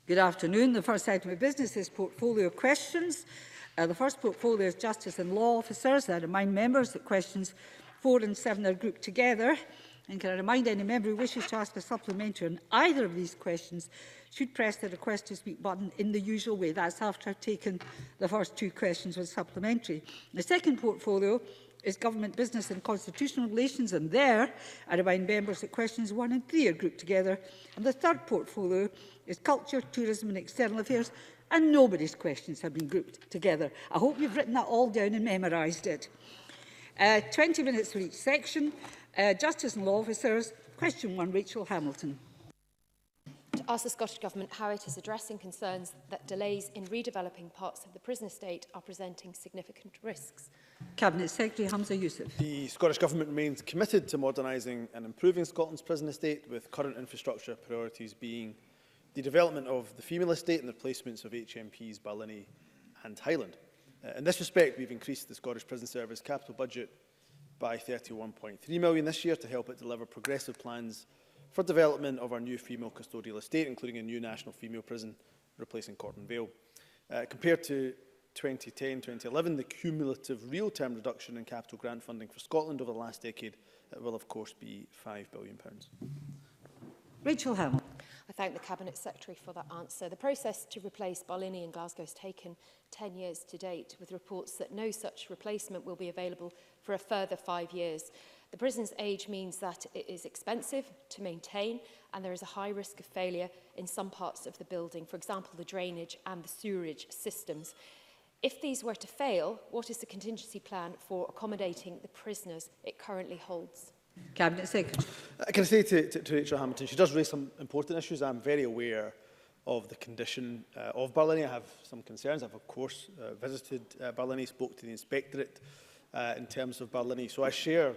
Good afternoon. The first item of business is portfolio questions. The first portfolio is Justice and Law Officers. I remind members that questions 4 and 7 are grouped together. And can I remind any member who wishes to ask a supplementary on either of these questions should press the request to speak button in the usual way. That's after I've taken the first 2 questions with supplementary. The second portfolio is Government Business and Constitutional Relations, and there I remind members that questions 1 and 3 are grouped together. And the third portfolio is Culture, Tourism and External Affairs, and nobody's questions have been grouped together. I hope you've written that all down and memorised it. 20 minutes for each section. Justice and Law Officers. Question 1, Rachel Hamilton. To ask the Scottish Government how it is addressing concerns that delays in redeveloping parts of the prison estate are presenting significant risks. Cabinet Secretary Hamza Youssef. The Scottish Government remains committed to modernising and improving Scotland's prison estate, with current infrastructure priorities being the development of the female estate and the replacements of HMPs Barlinnie and Highland. In this respect, we've increased the Scottish Prison Service capital budget by £31.3 million this year to help it deliver progressive plans for development of our new female custodial estate, including a new national female prison replacing Corton Vale. Compared to 2010-2011, the cumulative real-term reduction in capital grant funding for Scotland over the last decade will, of course, be £5 billion. Rachel Hamilton. I thank the Cabinet Secretary for that answer. The process to replace Barlinnie in Glasgow has taken 10 years to date, with reports that no such replacement will be available for a further 5 years. The prison's age means that it is expensive to maintain, and there is a high risk of failure in some parts of the building, for example, the drainage and the sewerage systems. If these were to fail, what is the contingency plan for accommodating the prisoners it currently holds? Cabinet Secretary. Can I say to Rachel Hamilton, she does raise some important issues. I'm very aware of the condition of Barlinnie. I have some concerns. I've, of course, visited Barlinnie, spoke to the Inspectorate in terms of Barlinnie. So I share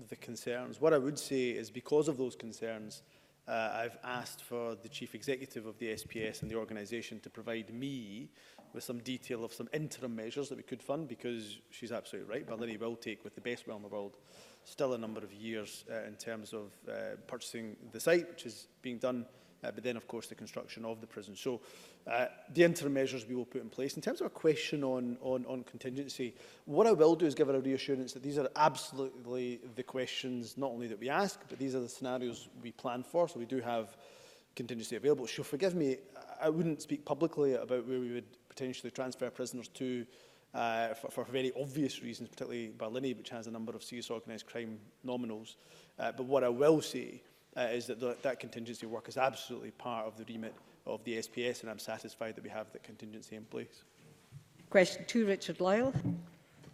the concerns. What I would say is, because of those concerns, I've asked for the Chief Executive of the SPS and the organisation to provide me with some detail of some interim measures that we could fund, because she's absolutely right. Barlinnie will take, with the best will in the world, still a number of years in terms of purchasing the site, which is being done, but then, of course, the construction of the prison. So the interim measures we will put in place. In terms of a question on contingency, what I will do is give her a reassurance that these are absolutely the questions not only that we ask, but these are the scenarios we plan for. So we do have contingency available. She'll forgive me, I wouldn't speak publicly about where we would potentially transfer prisoners to for very obvious reasons, particularly Barlinnie, which has a number of serious organised crime nominals. But what I will say is that that contingency work is absolutely part of the remit of the SPS, and I'm satisfied that we have that contingency in place. Question 2, Richard Lyle.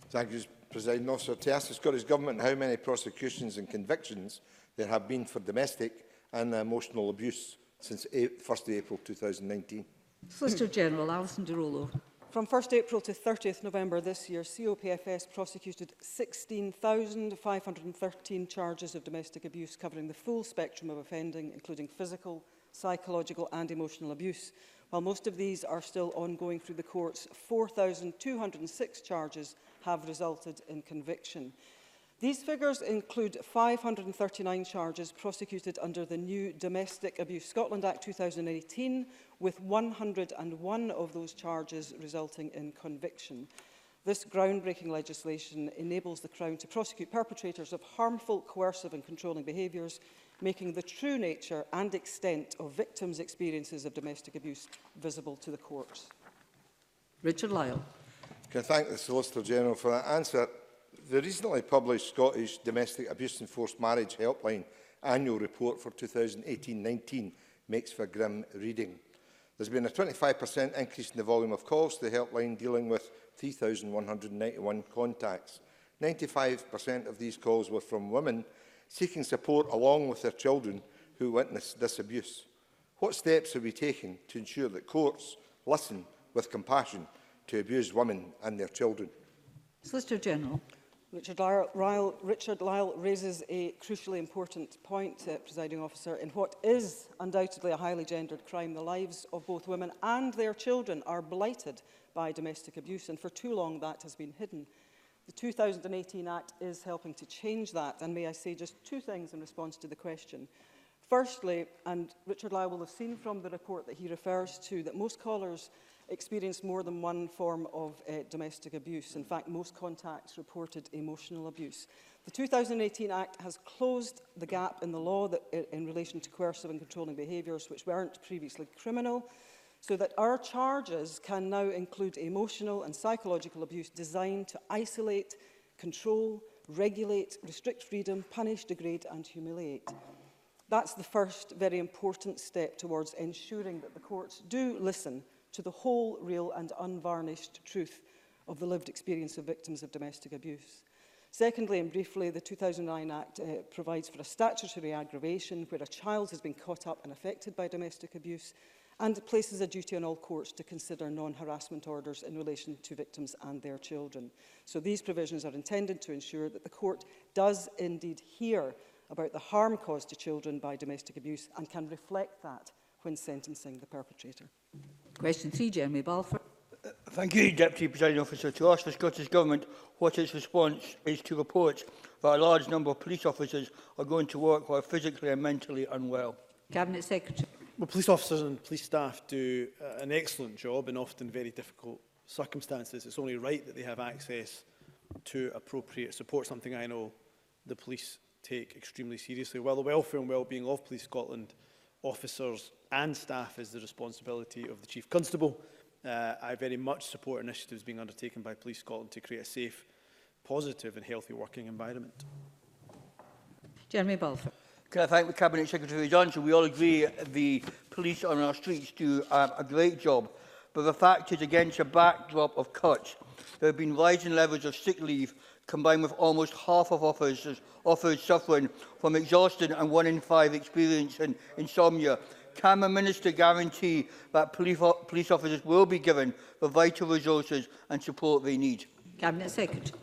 Thank you, President Officer. To ask the Scottish Government how many prosecutions and convictions there have been for domestic and emotional abuse since 1st April 2019. Solicitor General Alison de Rollo. From 1st April to 30th November this year, COPFS prosecuted 16,513 charges of domestic abuse, covering the full spectrum of offending, including physical, psychological and emotional abuse. While most of these are still ongoing through the courts, 4,206 charges have resulted in conviction. These figures include 539 charges prosecuted under the new Domestic Abuse Scotland Act 2018, with 101 of those charges resulting in conviction. This groundbreaking legislation enables the Crown to prosecute perpetrators of harmful, coercive and controlling behaviours, making the true nature and extent of victims' experiences of domestic abuse visible to the courts. Richard Lyle. Can I thank the Solicitor General for that answer? The recently published Scottish Domestic Abuse and Forced Marriage Helpline annual report for 2018-19 makes for grim reading. There's been a 25% increase in the volume of calls to the helpline, dealing with 3,191 contacts. 95% of these calls were from women seeking support along with their children who witnessed this abuse. What steps are we taking to ensure that courts listen with compassion to abused women and their children? Solicitor General. Richard Lyle raises a crucially important point, Presiding Officer. In what is undoubtedly a highly gendered crime, the lives of both women and their children are blighted by domestic abuse, and for too long that has been hidden. The 2018 Act is helping to change that, and may I say just 2 things in response to the question. Firstly, and Richard Lyle will have seen from the report that he refers to, that most callers experience more than one form of domestic abuse. In fact, most contacts reported emotional abuse. The 2018 Act has closed the gap in the law in relation to coercive and controlling behaviours which weren't previously criminal, so that our charges can now include emotional and psychological abuse designed to isolate, control, regulate, restrict freedom, punish, degrade and humiliate. That's the first very important step towards ensuring that the courts do listen to the whole, real and unvarnished truth of the lived experience of victims of domestic abuse. Secondly, and briefly, the 2009 Act provides for a statutory aggravation where a child has been caught up and affected by domestic abuse, and places a duty on all courts to consider non-harassment orders in relation to victims and their children. So these provisions are intended to ensure that the court does indeed hear about the harm caused to children by domestic abuse and can reflect that when sentencing the perpetrator. Question 3, Jeremy Balfour. Thank you, Deputy Presiding Officer. To ask the Scottish Government what its response is to reports that a large number of police officers are going to work while physically and mentally unwell. Cabinet Secretary. Well, police officers and police staff do an excellent job in often very difficult circumstances. It's only right that they have access to appropriate support, something I know the police take extremely seriously. While the welfare and well-being of Police Scotland officers and staff is the responsibility of the Chief Constable, I very much support initiatives being undertaken by Police Scotland to create a safe, positive and healthy working environment. Jeremy Balfour. Can I thank the Cabinet Secretary for his answer? We all agree the police on our streets do a great job. But the fact is, against a backdrop of cuts, there have been rising levels of sick leave, combined with almost half of officers suffering from exhaustion and 1 in 5 experiencing insomnia. Can the Minister guarantee that police officers will be given the vital resources and support they need? Cabinet Secretary.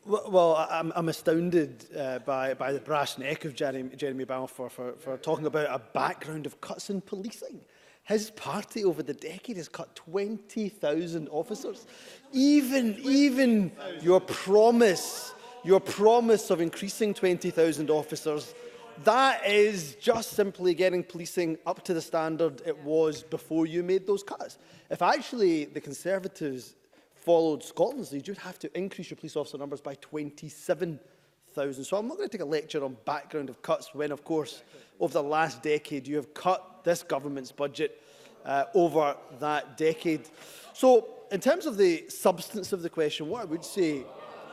Well, I'm astounded by the brash neck of Jeremy Balfour for talking about a background of cuts in policing. His party over the decade has cut 20,000 officers. Even your promise of increasing 20,000 officers, that is just simply getting policing up to the standard it was before you made those cuts. If actually the Conservatives followed Scotland's lead, you'd have to increase your police officer numbers by 27,000. So I'm not going to take a lecture on background of cuts when, of course, over the last decade, you have cut this government's budget over that decade. So in terms of the substance of the question, what I would say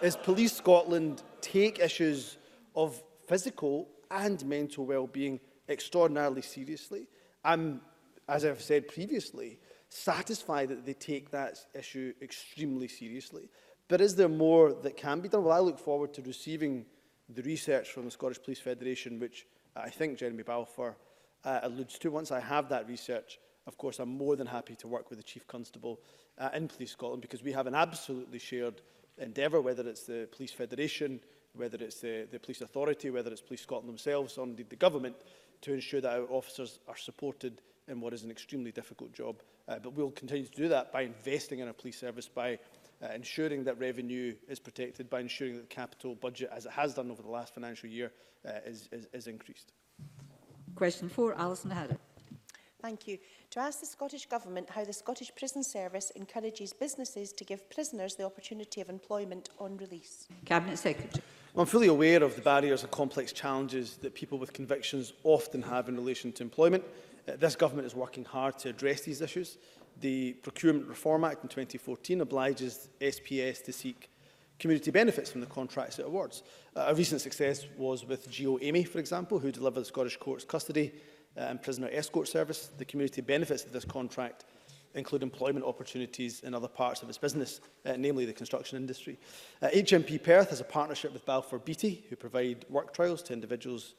is Police Scotland take issues of physical and mental well-being extraordinarily seriously. I'm, as I've said previously, satisfied that they take that issue extremely seriously. But is there more that can be done? Well, I look forward to receiving the research from the Scottish Police Federation, which I think Jeremy Balfour alludes to. Once I have that research, of course, I'm more than happy to work with the Chief Constable in Police Scotland, because we have an absolutely shared endeavour, whether it's the Police Federation, whether it's the Police Authority, whether it's Police Scotland themselves, or indeed the Government, to ensure that our officers are supported in what is an extremely difficult job. But we'll continue to do that by investing in our police service, by ensuring that revenue is protected, by ensuring that the capital budget, as it has done over the last financial year, is increased. Question 4, Alison Harrod. Thank you. To ask the Scottish Government how the Scottish Prison Service encourages businesses to give prisoners the opportunity of employment on release. Cabinet Secretary. Well, I'm fully aware of the barriers and complex challenges that people with convictions often have in relation to employment. This Government is working hard to address these issues. The Procurement Reform Act in 2014 obliges SPS to seek community benefits from the contracts it awards. A recent success was with Geo Amy, for example, who delivered the Scottish Courts custody and prisoner escort service. The community benefits of this contract include employment opportunities in other parts of its business, namely the construction industry. HMP Perth has a partnership with Balfour Beatty, who provide work trials to individuals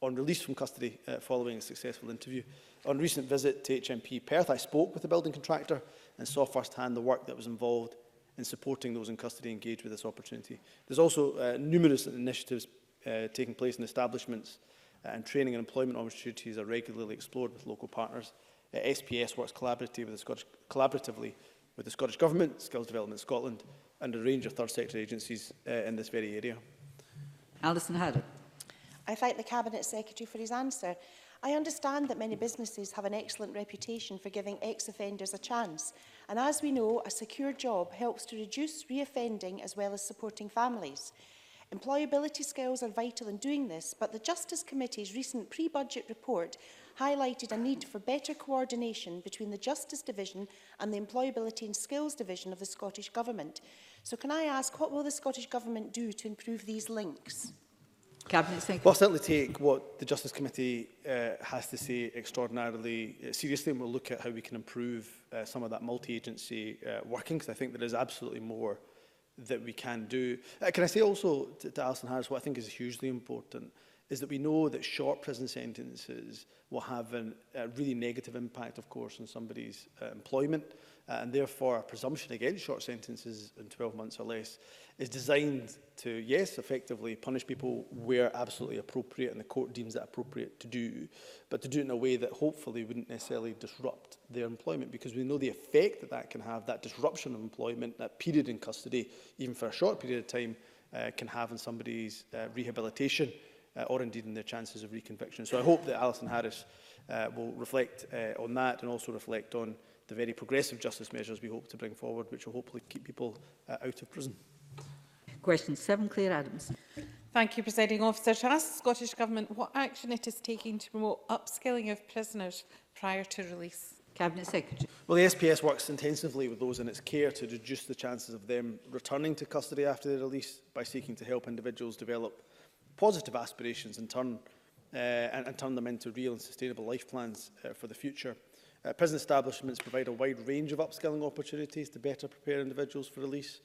on release from custody following a successful interview. On a recent visit to HMP Perth, I spoke with the building contractor and saw firsthand the work that was involved in supporting those in custody engaged with this opportunity. There's also numerous initiatives taking place in establishments, and training and employment opportunities are regularly explored with local partners. SPS works collaboratively with the Scottish Government, Skills Development Scotland, and a range of third sector agencies in this very area. Alison Harrod. I thank the Cabinet Secretary for his answer. I understand that many businesses have an excellent reputation for giving ex-offenders a chance. And as we know, a secure job helps to reduce reoffending as well as supporting families. Employability skills are vital in doing this, but the Justice Committee's recent pre-budget report highlighted a need for better coordination between the Justice Division and the Employability and Skills Division of the Scottish Government. So can I ask, what will the Scottish Government do to improve these links? Cabinet Secretary. Well, I'll certainly take what the Justice Committee has to say extraordinarily seriously, and we'll look at how we can improve some of that multi-agency working, because I think there is absolutely more that we can do. Can I say also to Alison Harris, what I think is hugely important, is that we know that short prison sentences will have a really negative impact, of course, on somebody's employment, and therefore a presumption against short sentences in 12 months or less is designed to, yes, effectively punish people where absolutely appropriate and the court deems it appropriate to do, but to do it in a way that hopefully wouldn't necessarily disrupt their employment, because we know the effect that that can have, that disruption of employment, that period in custody, even for a short period of time, can have on somebody's rehabilitation or indeed in their chances of reconviction. So I hope that Alison Harris will reflect on that, and also reflect on the very progressive justice measures we hope to bring forward, which will hopefully keep people out of prison. Question 7, Claire Adams. Thank you, Presiding Officer. To ask the Scottish Government what action it is taking to promote upskilling of prisoners prior to release. Cabinet Secretary. Well, the SPS works intensively with those in its care to reduce the chances of them returning to custody after their release by seeking to help individuals develop positive aspirations and turn them into real and sustainable life plans for the future. Prison establishments provide a wide range of upskilling opportunities to better prepare individuals for release.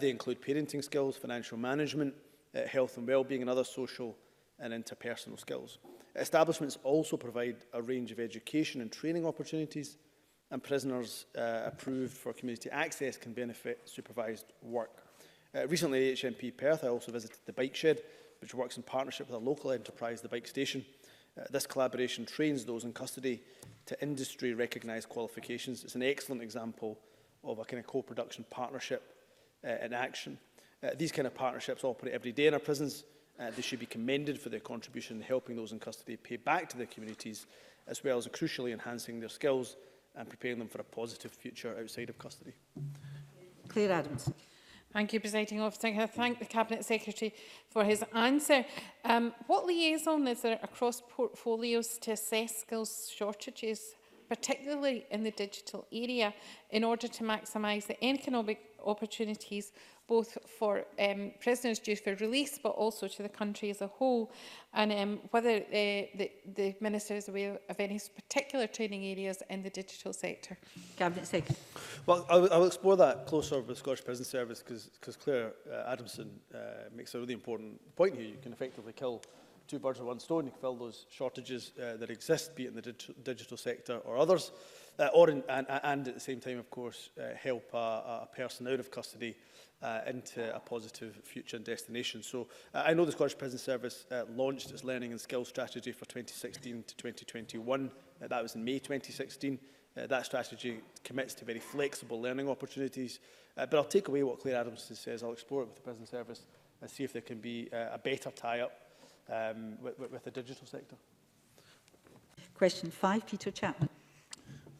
They include parenting skills, financial management, health and well-being, and other social and interpersonal skills. Establishments also provide a range of education and training opportunities, and prisoners approved for community access can benefit supervised work. Recently at HMP Perth, I also visited the Bike Shed, which works in partnership with a local enterprise, the Bike Station. This collaboration trains those in custody to industry-recognised qualifications. It's an excellent example of a kind of co-production partnership in action. These kind of partnerships operate every day in our prisons. They should be commended for their contribution in helping those in custody pay back to their communities, as well as crucially enhancing their skills and preparing them for a positive future outside of custody. Claire Adams. Thank you, Presiding Officer. I thank the Cabinet Secretary for his answer. What liaison is there across portfolios to assess skills shortages, particularly in the digital area, in order to maximise the economic opportunities both for prisoners due for release, but also to the country as a whole, and whether the Minister is aware of any particular training areas in the digital sector? Cabinet Secretary. Well, I will explore that closer with the Scottish Prison Service, because Claire Adamson makes a really important point here. You can effectively kill two birds with one stone. You can fill those shortages that exist, be it in the digital sector or others, and at the same time, of course, help a person out of custody into a positive future and destination. So I know the Scottish Prison Service launched its learning and skills strategy for 2016 to 2021. That was in May 2016. That strategy commits to very flexible learning opportunities. But I'll take away what Claire Adamson says. I'll explore it with the Prison Service and see if there can be a better tie-up with the digital sector. Question 5, Peter Chapman.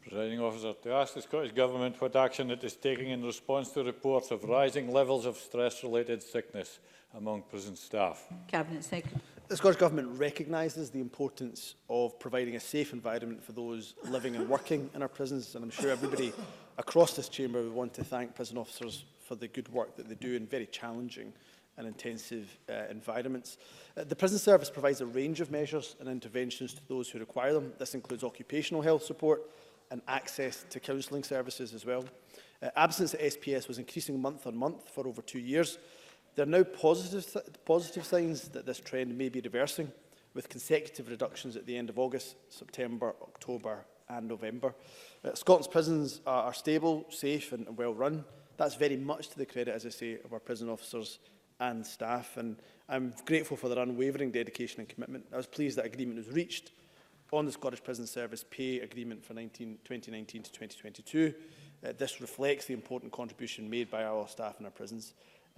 Presiding Officer, to ask the Scottish Government what action it is taking in response to reports of rising levels of stress-related sickness among prison staff. Cabinet Secretary. The Scottish Government recognises the importance of providing a safe environment for those living and working in our prisons, and I'm sure everybody across this chamber would want to thank prison officers for the good work that they do in very challenging and intensive environments. The Prison Service provides a range of measures and interventions to those who require them. This includes occupational health support and access to counselling services as well. Absence at SPS was increasing month on month for over 2 years. There are now positive signs that this trend may be reversing, with consecutive reductions at the end of August, September, October and November. Scotland's prisons are stable, safe and well run. That's very much to the credit, as I say, of our prison officers and staff, and I'm grateful for their unwavering dedication and commitment. I was pleased that agreement was reached on the Scottish Prison Service pay agreement for 2019 to 2022. This reflects the important contribution made by our staff in our prisons.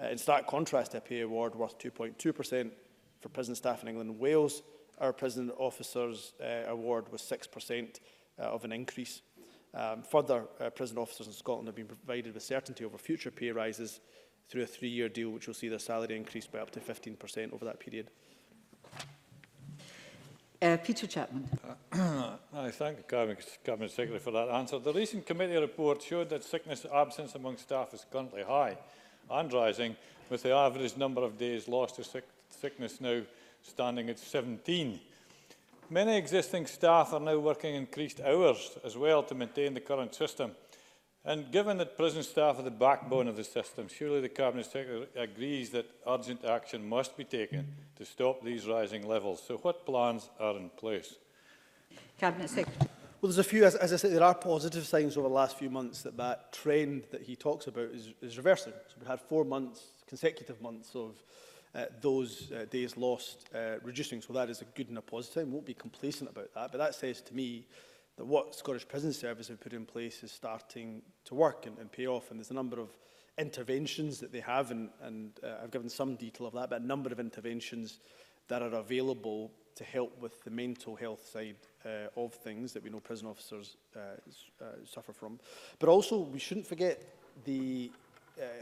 In stark contrast to a pay award worth 2.2% for prison staff in England and Wales. Our prison officers award was 6% of an increase. Further, prison officers in Scotland have been provided with certainty over future pay rises through a 3-year deal, which will see their salary increase by up to 15% over that period. Peter Chapman. I thank the Cabinet Secretary for that answer. The recent committee report showed that sickness absence among staff is currently high and rising, with the average number of days lost to sickness now standing at 17. Many existing staff are now working increased hours as well to maintain the current system. And given that prison staff are the backbone of the system, surely the Cabinet Secretary agrees that urgent action must be taken to stop these rising levels. So what plans are in place? Cabinet Secretary. Well, there's a few, as I said, there are positive signs over the last few months that that trend that he talks about is reversing. So we've had 4 months, consecutive months of those days lost reducing. So that is a good and a positive. We won't be complacent about that. But that says to me that what Scottish Prison Service have put in place is starting to work and pay off. And there's a number of interventions that they have, and I've given some detail of that, but a number of interventions that are available to help with the mental health side of things that we know prison officers suffer from. But also, we shouldn't forget the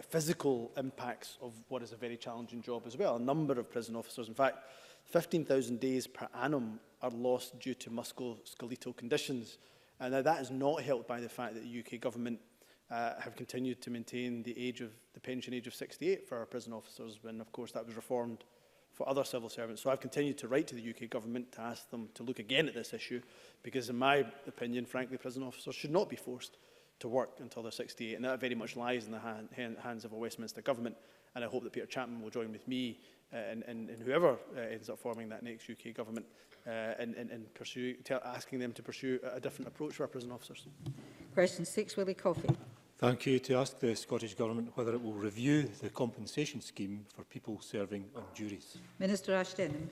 physical impacts of what is a very challenging job as well. A number of prison officers, in fact, 15,000 days per annum are lost due to musculoskeletal conditions. And now that is not helped by the fact that the UK government have continued to maintain the pension age of 68 for our prison officers, when of course that was reformed for other civil servants. So I've continued to write to the UK government to ask them to look again at this issue, because in my opinion, frankly, prison officers should not be forced to work until they're 68, and that very much lies in the hands of a Westminster government. And I hope that Peter Chapman will join with me and whoever ends up forming that next UK government asking them to pursue a different approach for our prison officers. Question 6, Willie Coffey. Thank you. To ask the Scottish Government whether it will review the compensation scheme for people serving on juries. Minister Ashton.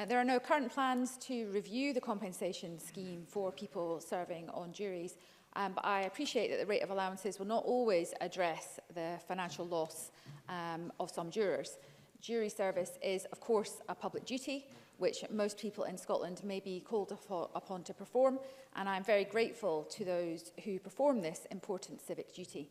There are no current plans to review the compensation scheme for people serving on juries, but I appreciate that the rate of allowances will not always address the financial loss of some jurors. Jury service is, of course, a public duty, which most people in Scotland may be called upon to perform, and I'm very grateful to those who perform this important civic duty.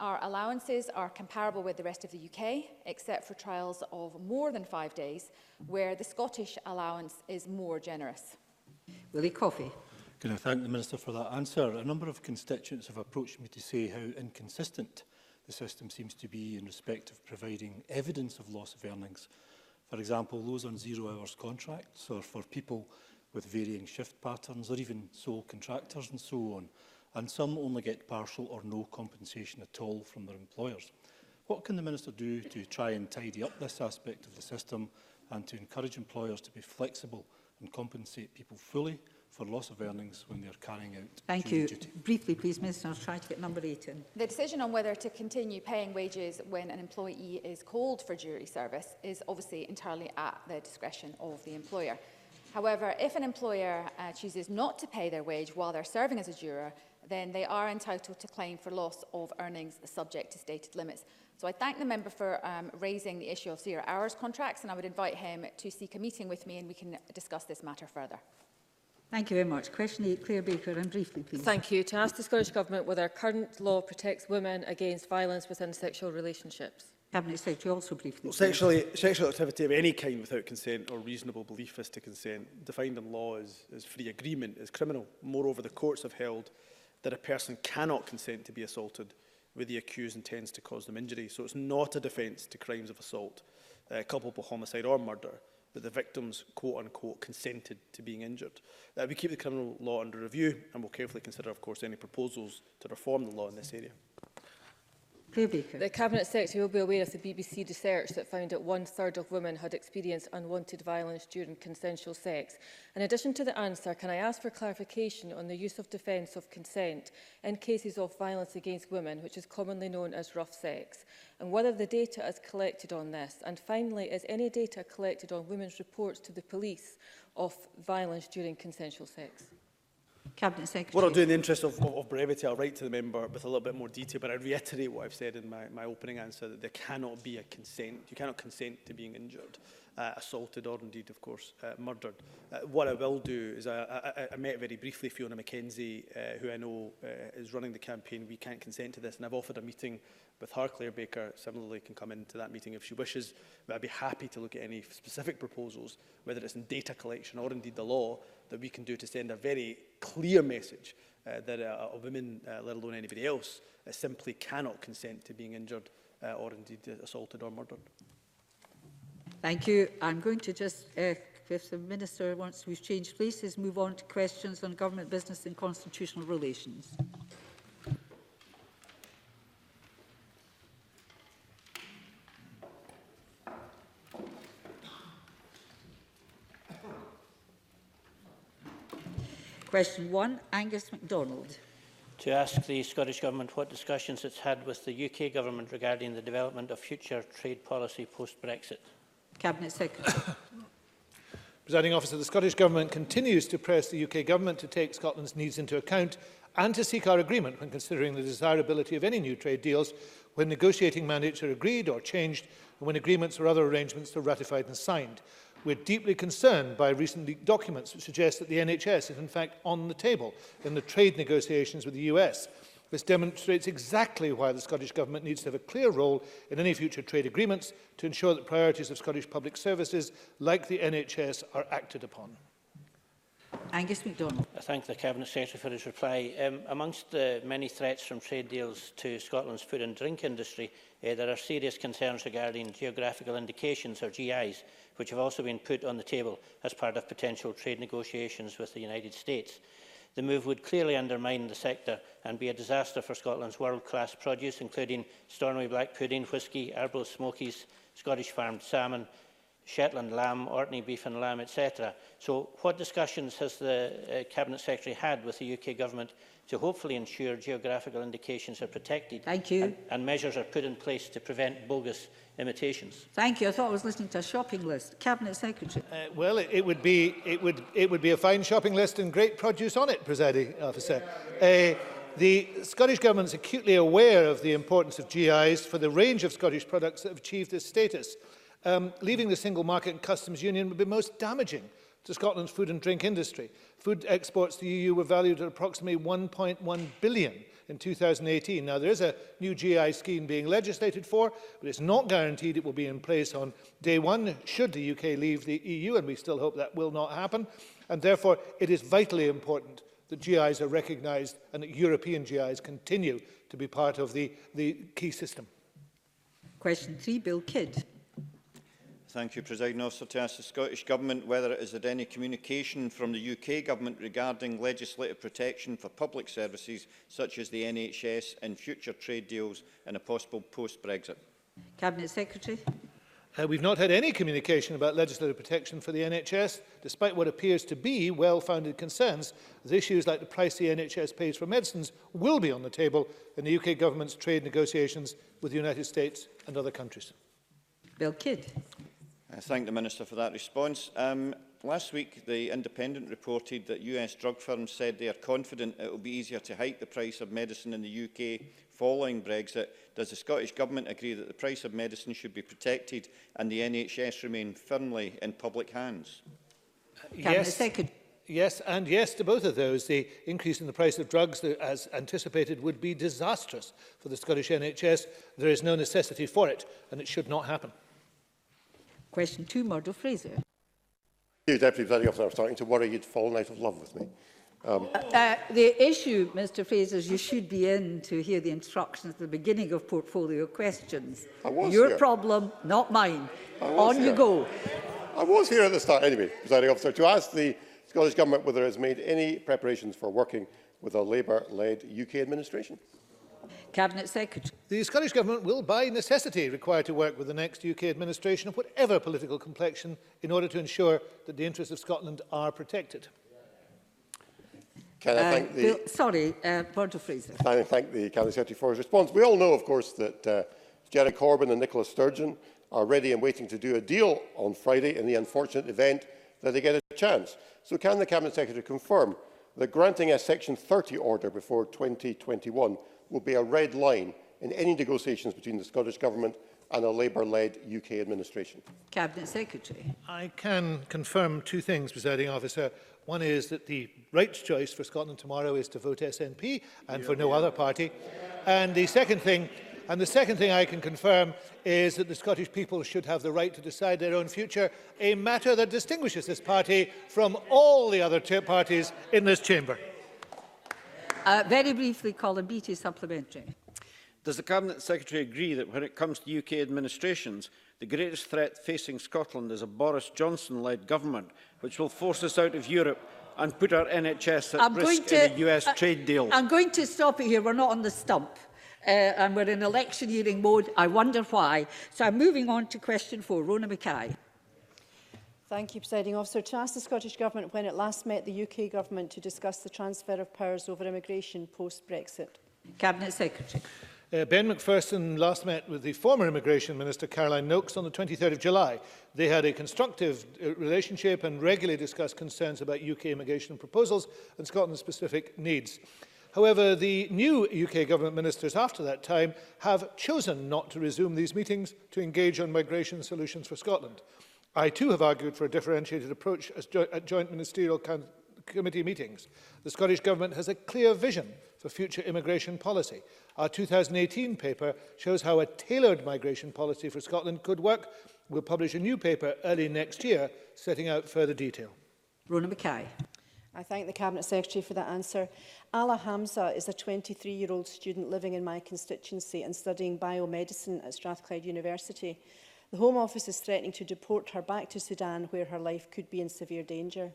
Our allowances are comparable with the rest of the UK, except for trials of more than 5 days, where the Scottish allowance is more generous. Willie Coffey. Can I thank the Minister for that answer? A number of constituents have approached me to say how inconsistent the system seems to be in respect of providing evidence of loss of earnings. For example, those on 0 hours contracts, or for people with varying shift patterns, or even sole contractors and so on. And some only get partial or no compensation at all from their employers. What can the Minister do to try and tidy up this aspect of the system and to encourage employers to be flexible and compensate people fully for loss of earnings when they are carrying out Thank you. Duty? Briefly, please, Minister. I'll try to get number 8 in. The decision on whether to continue paying wages when an employee is called for jury service is obviously entirely at the discretion of the employer. However, if an employer chooses not to pay their wage while they're serving as a juror, then they are entitled to claim for loss of earnings subject to stated limits. So I thank the member for raising the issue of 0 hours contracts, and I would invite him to seek a meeting with me and we can discuss this matter further. Thank you very much. Question 8, Claire Baker, and briefly, please. Thank you. To ask the Scottish Government whether current law protects women against violence within sexual relationships. Cabinet Secretary, also briefly. Well, sexual activity of any kind without consent or reasonable belief as to consent, defined in law as free agreement, is criminal. Moreover, the courts have held that a person cannot consent to be assaulted where the accused intends to cause them injury. So it's not a defence to crimes of assault, culpable homicide or murder, that the victims, quote-unquote, consented to being injured. We keep the criminal law under review and will carefully consider, of course, any proposals to reform the law in this area. Claire Baker. The Cabinet Secretary will be aware of the BBC research that found that 1/3 of women had experienced unwanted violence during consensual sex. In addition to the answer, can I ask for clarification on the use of defence of consent in cases of violence against women, which is commonly known as rough sex, and whether the data is collected on this? And finally, is any data collected on women's reports to the police of violence during consensual sex? Cabinet Secretary. What I'll do in the interest of brevity, I'll write to the member with a little bit more detail, but I reiterate what I've said in my opening answer, that there cannot be a consent. You cannot consent to being injured. assaulted or indeed, of course, murdered. What I will do is I met very briefly Fiona McKenzie, who I know is running the campaign We Can't Consent to This, and I've offered a meeting with her. Claire Baker similarly can come into that meeting if she wishes, but I'd be happy to look at any specific proposals, whether it's in data collection or indeed the law, that we can do to send a very clear message that a women, let alone anybody else, simply cannot consent to being injured or indeed assaulted or murdered. Thank you. I'm going to just, if the Minister wants to change places, move on to questions on government business and constitutional relations. Question 1, Angus MacDonald. To ask the Scottish Government what discussions it's had with the UK Government regarding the development of future trade policy post-Brexit. Cabinet Secretary. Presiding Officer, the Scottish Government continues to press the UK Government to take Scotland's needs into account and to seek our agreement when considering the desirability of any new trade deals, when negotiating mandates are agreed or changed, and when agreements or other arrangements are ratified and signed. We're deeply concerned by recent leaked documents which suggest that the NHS is in fact on the table in the trade negotiations with the US. This demonstrates exactly why the Scottish Government needs to have a clear role in any future trade agreements to ensure that priorities of Scottish public services, like the NHS, are acted upon. Angus MacDonald. I thank the Cabinet Secretary for his reply. Amongst the many threats from trade deals to Scotland's food and drink industry, there are serious concerns regarding geographical indications, or GIs, which have also been put on the table as part of potential trade negotiations with the United States. The move would clearly undermine the sector and be a disaster for Scotland's world-class produce, including Stornoway black pudding, whisky, Arbroath smokies, Scottish farmed salmon, Shetland lamb, Orkney beef and lamb, etc. So what discussions has the Cabinet Secretary had with the UK Government to hopefully ensure geographical indications are protected? Thank you. And measures are put in place to prevent bogus imitations? Thank you. I thought I was listening to a shopping list. Cabinet Secretary. Well, it would be a fine shopping list and great produce on it, Presiding Officer. The Scottish Government is acutely aware of the importance of GIs for the range of Scottish products that have achieved this status. Leaving the single market and customs union would be most damaging to Scotland's food and drink industry. Food exports to the EU were valued at approximately 1.1 billion in 2018. Now, there is a new GI scheme being legislated for, but it's not guaranteed it will be in place on day one should the UK leave the EU, and we still hope that will not happen. And therefore, it is vitally important that GIs are recognised and that European GIs continue to be part of the key system. Question 3, Bill Kidd. Thank you, Presiding Officer. To ask the Scottish Government whether it has had any communication from the UK Government regarding legislative protection for public services such as the NHS and future trade deals in a possible post-Brexit. Cabinet Secretary. We've not had any communication about legislative protection for the NHS, despite what appears to be well-founded concerns, as issues like the price the NHS pays for medicines will be on the table in the UK Government's trade negotiations with the United States and other countries. Bill Kidd. I thank the Minister for that response. Last week, The Independent reported that US drug firms said they are confident it will be easier to hike the price of medicine in the UK following Brexit. Does the Scottish Government agree that the price of medicine should be protected and the NHS remain firmly in public hands? Yes, and yes to both of those. The increase in the price of drugs, as anticipated, would be disastrous for the Scottish NHS. There is no necessity for it, and it should not happen. Question 2, Murdo Fraser. You, Deputy Presiding Officer, I was starting to worry you'd fallen out of love with me. The issue, Mr Fraser, is you should be in to hear the instructions at the beginning of portfolio questions. Your here. problem, not mine. On here. you go. I was here at the start. Anyway, Presiding Officer, to ask the Scottish Government whether it has made any preparations for working with a Labour-led UK administration. Cabinet Secretary. The Scottish Government will, by necessity, require to work with the next UK administration of whatever political complexion in order to ensure that the interests of Scotland are protected. Can I thank the... Murdo Fraser. Can I thank the Cabinet Secretary for his response? We all know, of course, that Jeremy Corbyn and Nicola Sturgeon are ready and waiting to do a deal on Friday in the unfortunate event that they get a chance. So can the Cabinet Secretary confirm that granting a Section 30 order before 2021 will be a red line in any negotiations between the Scottish Government and a Labour-led UK administration. Cabinet Secretary. I can confirm two things, Presiding Officer. One is that the right choice for Scotland tomorrow is to vote SNP and for no other party. And the second thing I can confirm is that the Scottish people should have the right to decide their own future, a matter that distinguishes this party from all the other parties in this chamber. Very briefly, Colin Beattie, supplementary. Does the Cabinet Secretary agree that when it comes to UK administrations, the greatest threat facing Scotland is a Boris Johnson-led government, which will force us out of Europe and put our NHS at risk in a US trade deal? I'm going to stop it here. We're not on the stump. And we're in electioneering mode. I wonder why. So I'm moving on to question 4. Rona Mackay. Thank you, Presiding Officer. To ask the Scottish Government when it last met the UK Government to discuss the transfer of powers over immigration post-Brexit. Cabinet Secretary. Ben Macpherson last met with the former Immigration Minister Caroline Noakes on the 23rd of July. They had a constructive relationship and regularly discussed concerns about UK immigration proposals and Scotland's specific needs. However, the new UK Government ministers after that time have chosen not to resume these meetings to engage on migration solutions for Scotland. I too have argued for a differentiated approach at joint ministerial committee meetings. The Scottish Government has a clear vision for future immigration policy. Our 2018 paper shows how a tailored migration policy for Scotland could work. We'll publish a new paper early next year setting out further detail. Rona Mackay. I thank the Cabinet Secretary for that answer. Ala Hamza is a 23-year-old student living in my constituency and studying biomedicine at Strathclyde University. The Home Office is threatening to deport her back to Sudan, where her life could be in severe danger.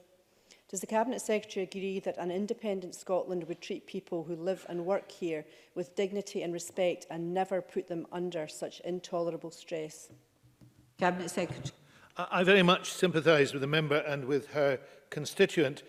Does the Cabinet Secretary agree that an independent Scotland would treat people who live and work here with dignity and respect and never put them under such intolerable stress? Cabinet Secretary. I very much sympathise with the member and with her constituent.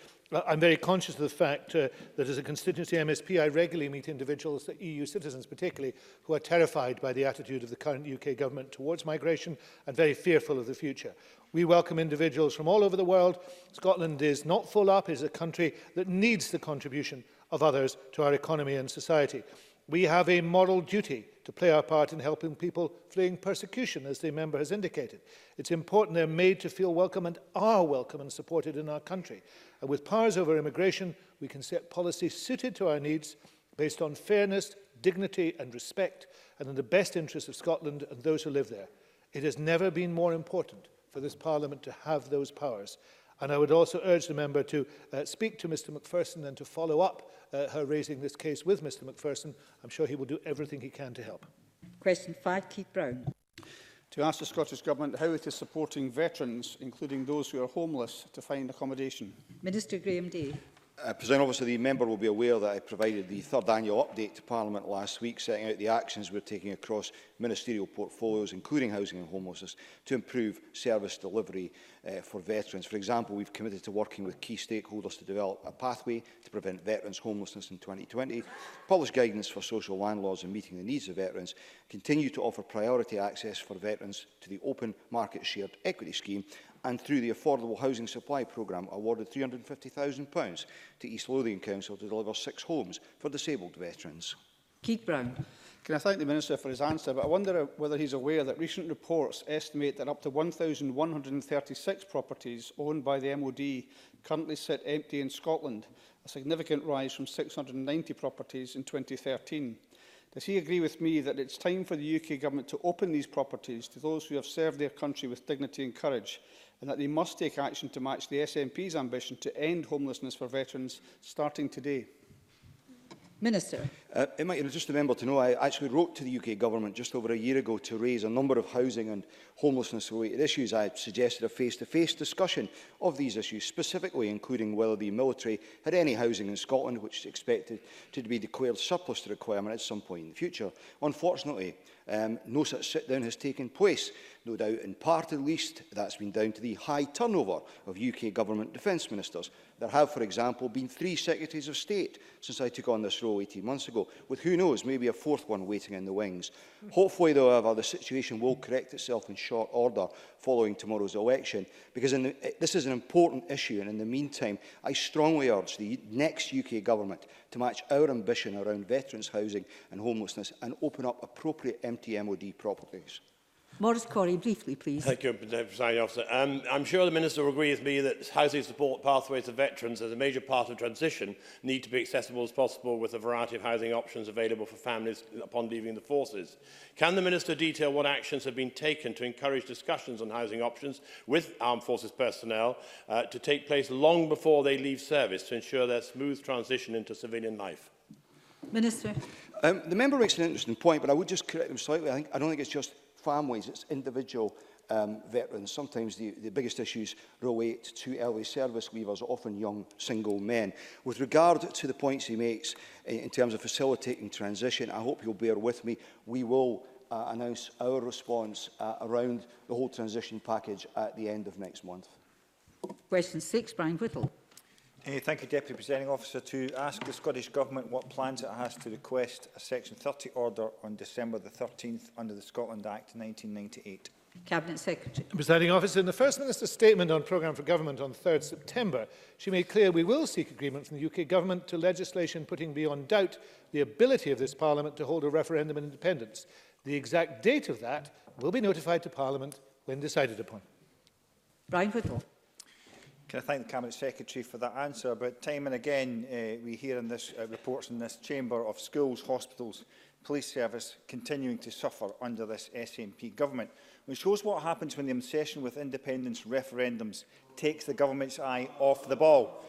I'm very conscious of the fact that as a constituency MSP, I regularly meet individuals, EU citizens particularly, who are terrified by the attitude of the current UK government towards migration and very fearful of the future. We welcome individuals from all over the world. Scotland is not full up. It is a country that needs the contribution of others to our economy and society. We have a moral duty to play our part in helping people fleeing persecution, as the member has indicated. It's important they're made to feel welcome and are welcome and supported in our country. And with powers over immigration, we can set policy suited to our needs based on fairness, dignity and respect, and in the best interests of Scotland and those who live there. It has never been more important for this Parliament to have those powers. And I would also urge the member to speak to Mr Macpherson and to follow up her raising this case with Mr Macpherson. I'm sure he will do everything he can to help. Question 5, Keith Brown. To ask the Scottish Government how it is supporting veterans, including those who are homeless, to find accommodation. Minister Graham Day. President Officer, the member will be aware that I provided the third annual update to Parliament last week, setting out the actions we're taking across ministerial portfolios, including housing and homelessness, to improve service delivery for veterans. For example, we've committed to working with key stakeholders to develop a pathway to prevent veterans' homelessness in 2020, publish guidance for social landlords in meeting the needs of veterans, continue to offer priority access for veterans to the open market shared equity scheme, and through the Affordable Housing Supply Programme awarded £350,000 to East Lothian Council to deliver 6 homes for disabled veterans. Keith Brown. Can I thank the Minister for his answer, but I wonder whether he's aware that recent reports estimate that up to 1,136 properties owned by the MOD currently sit empty in Scotland, a significant rise from 690 properties in 2013. Does he agree with me that it's time for the UK Government to open these properties to those who have served their country with dignity and courage, and that they must take action to match the SNP's ambition to end homelessness for veterans starting today? Minister. It might just remember to know I actually wrote to the UK Government just over a year ago to raise a number of housing and homelessness related issues. I suggested a face-to-face discussion of these issues, specifically including whether the military had any housing in Scotland which is expected to be declared surplus to requirement at some point in the future. Unfortunately, no such sit-down has taken place. No doubt, in part at least, that's been down to the high turnover of UK Government defence ministers. There have, for example, been 3 Secretaries of State since I took on this role 18 months ago, with who knows, maybe a 4th one waiting in the wings. Hopefully, though, however, the situation will correct itself in short order following tomorrow's election, because this is an important issue, and in the meantime, I strongly urge the next UK Government to match our ambition around veterans' housing and homelessness and open up appropriate empty MOD properties. Maurice Corrie, briefly, please. Thank you, Presiding Officer. I'm sure the Minister will agree with me that housing support pathways to veterans as a major part of transition need to be accessible as possible, with a variety of housing options available for families upon leaving the forces. Can the Minister detail what actions have been taken to encourage discussions on housing options with armed forces personnel to take place long before they leave service to ensure their smooth transition into civilian life? Minister. The member makes an interesting point, but I would just correct him slightly. I don't think it's just families, it's individual veterans. Sometimes the biggest issues relate to early service leavers, often young single men. With regard to the points he makes in terms of facilitating transition, I hope you'll bear with me. We will announce our response around the whole transition package at the end of next month. Question 6, Brian Whittle. Thank you, Deputy Presiding Officer. To ask the Scottish Government what plans it has to request a Section 30 order on December the 13th under the Scotland Act 1998. Cabinet Secretary. Presiding Officer, in the First Minister's statement on Programme for Government on 3rd September, she made clear we will seek agreement from the UK Government to legislation putting beyond doubt the ability of this Parliament to hold a referendum on independence. The exact date of that will be notified to Parliament when decided upon. Brian Whittle. Can I thank the Cabinet Secretary for that answer? But time and again, we hear in this reports in this chamber of schools, hospitals, police service continuing to suffer under this SNP government, which shows what happens when the obsession with independence referendums takes the government's eye off the ball.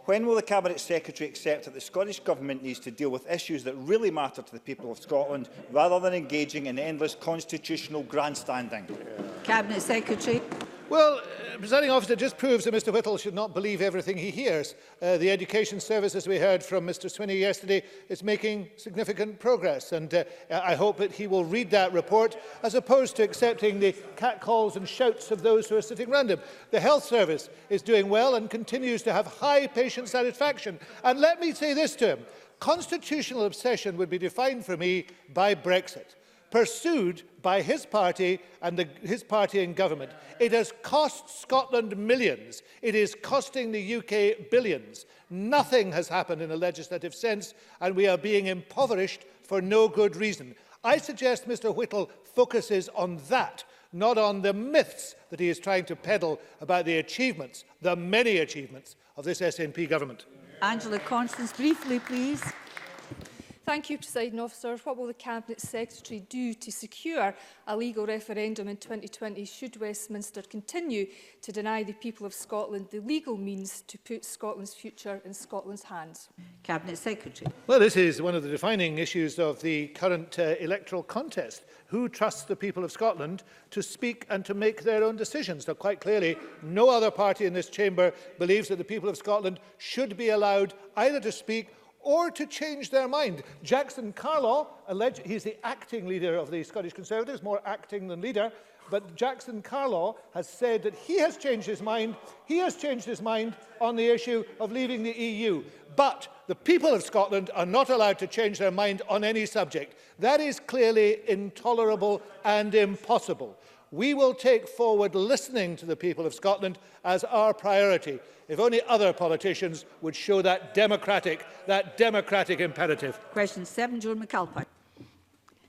When will the Cabinet Secretary accept that the Scottish Government needs to deal with issues that really matter to the people of Scotland, rather than engaging in endless constitutional grandstanding? Cabinet Secretary. Well, Presiding Officer, just proves that Mr Whittle should not believe everything he hears. The Education Service, as we heard from Mr Swinney yesterday, is making significant progress, and I hope that he will read that report as opposed to accepting the catcalls and shouts of those who are sitting around him. The Health Service is doing well and continues to have high patient satisfaction. And let me say this to him. Constitutional obsession would be defined for me by Brexit, pursued by his party and his party in government. It has cost Scotland millions. It is costing the UK billions. Nothing has happened in a legislative sense, and we are being impoverished for no good reason. I suggest Mr Whittle focuses on that, not on the myths that he is trying to peddle about the achievements, the many achievements, of this SNP government. Angela Constance, briefly, please. Thank you, Presiding Officer. What will the Cabinet Secretary do to secure a legal referendum in 2020 should Westminster continue to deny the people of Scotland the legal means to put Scotland's future in Scotland's hands? Cabinet Secretary. Well, this is one of the defining issues of the current electoral contest. Who trusts the people of Scotland to speak and to make their own decisions? Now, quite clearly, no other party in this chamber believes that the people of Scotland should be allowed either to speak or to change their mind. Jackson Carlaw, he's the acting leader of the Scottish Conservatives, more acting than leader, but Jackson Carlaw has said that he has changed his mind. He has changed his mind on the issue of leaving the EU. But the people of Scotland are not allowed to change their mind on any subject. That is clearly intolerable and impossible. We will take forward listening to the people of Scotland as our priority. If only other politicians would show that democratic imperative. Question 7, Joan McAlpine.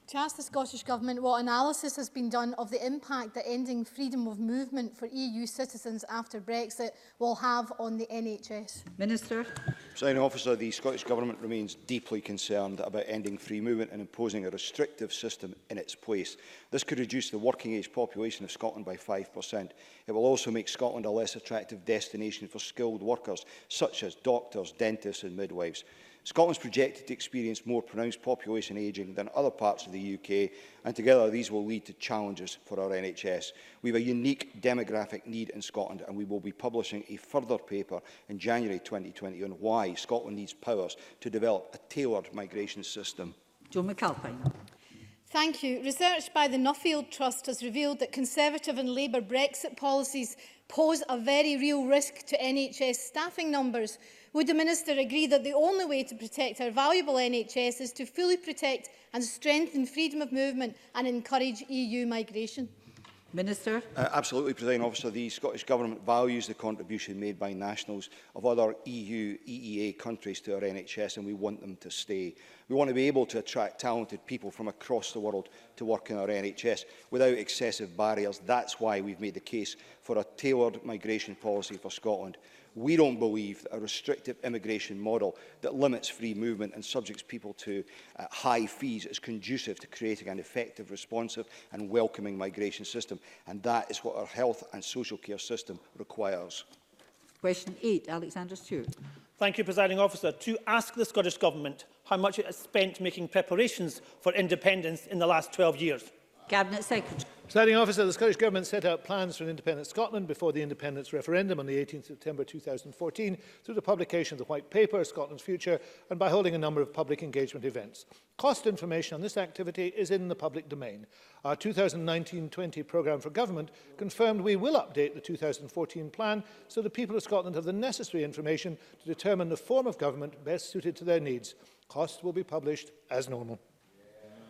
To ask the Scottish Government what analysis has been done of the impact that ending freedom of movement for EU citizens after Brexit will have on the NHS. Minister. Presiding Officer, the Scottish Government remains deeply concerned about ending free movement and imposing a restrictive system in its place. This could reduce the working age population of Scotland by 5%. It will also make Scotland a less attractive destination for skilled workers, such as doctors, dentists and midwives. Scotland is projected to experience more pronounced population ageing than other parts of the UK, and together these will lead to challenges for our NHS. We have a unique demographic need in Scotland, and we will be publishing a further paper in January 2020 on why Scotland needs powers to develop a tailored migration system. Joan McAlpine. Thank you. Research by the Nuffield Trust has revealed that Conservative and Labour Brexit policies pose a very real risk to NHS staffing numbers. Would the Minister agree that the only way to protect our valuable NHS is to fully protect and strengthen freedom of movement and encourage EU migration? Minister. Absolutely, Presiding Officer. The Scottish Government values the contribution made by nationals of other EU, EEA countries to our NHS, and we want them to stay. We want to be able to attract talented people from across the world to work in our NHS without excessive barriers. That's why we've made the case for a tailored migration policy for Scotland. We don't believe that a restrictive immigration model that limits free movement and subjects people to high fees is conducive to creating an effective, responsive and welcoming migration system. And that is what our health and social care system requires. Question 8, Alexander Stewart. Thank you, Presiding Officer. To ask the Scottish Government how much it has spent making preparations for independence in the last 12 years. Cabinet Secretary. Presiding Officer, the Scottish Government set out plans for an independent Scotland before the independence referendum on the 18th September 2014 through the publication of the White Paper, Scotland's Future, and by holding a number of public engagement events. Cost information on this activity is in the public domain. Our 2019-20 programme for government confirmed we will update the 2014 plan so the people of Scotland have the necessary information to determine the form of government best suited to their needs. Costs will be published as normal.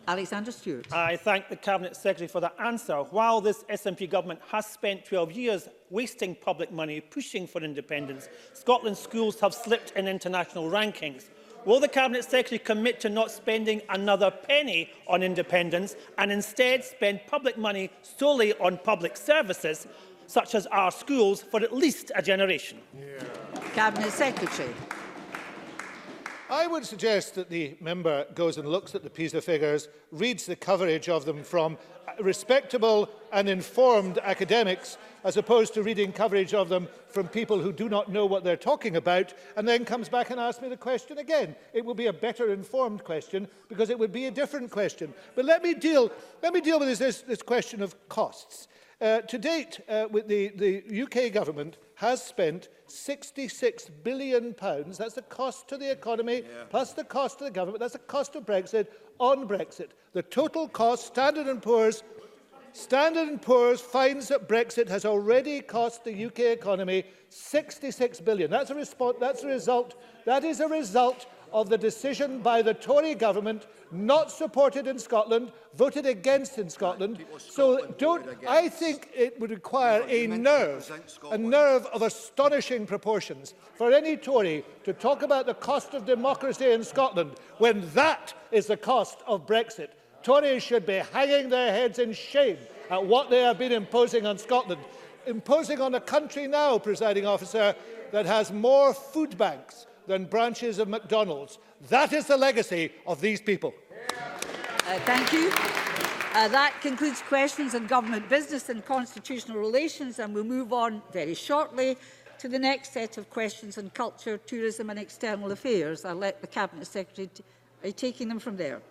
Alexander Stewart. I thank the Cabinet Secretary for that answer. While this SNP government has spent 12 years wasting public money pushing for independence, Scotland's schools have slipped in international rankings. Will the Cabinet Secretary commit to not spending another penny on independence and instead spend public money solely on public services, such as our schools, for at least a generation? Cabinet Secretary. I would suggest that the member goes and looks at the PISA figures, reads the coverage of them from respectable and informed academics, as opposed to reading coverage of them from people who do not know what they're talking about, and then comes back and asks me the question again. It will be a better informed question, because it would be a different question. But let me deal with this question of costs. To date, with the UK government has spent £66 billion, that's the cost to the economy, plus the cost to the government, that's the cost of Brexit, on Brexit. The total cost, Standard & Poor's finds that Brexit has already cost the UK economy £66 billion. That is a result of the decision by the Tory government, not supported in Scotland, voted against in Scotland. So I think it would require a nerve of astonishing proportions for any Tory to talk about the cost of democracy in Scotland when that is the cost of Brexit. Tories should be hanging their heads in shame at what they have been imposing on Scotland. Imposing on a country now, Presiding Officer, that has more food banks than branches of McDonald's. That is the legacy of these people. Thank you. That concludes questions on government business and constitutional relations, and we'll move on very shortly to the next set of questions on culture, tourism and external affairs. I'll let the Cabinet Secretary taking them from there.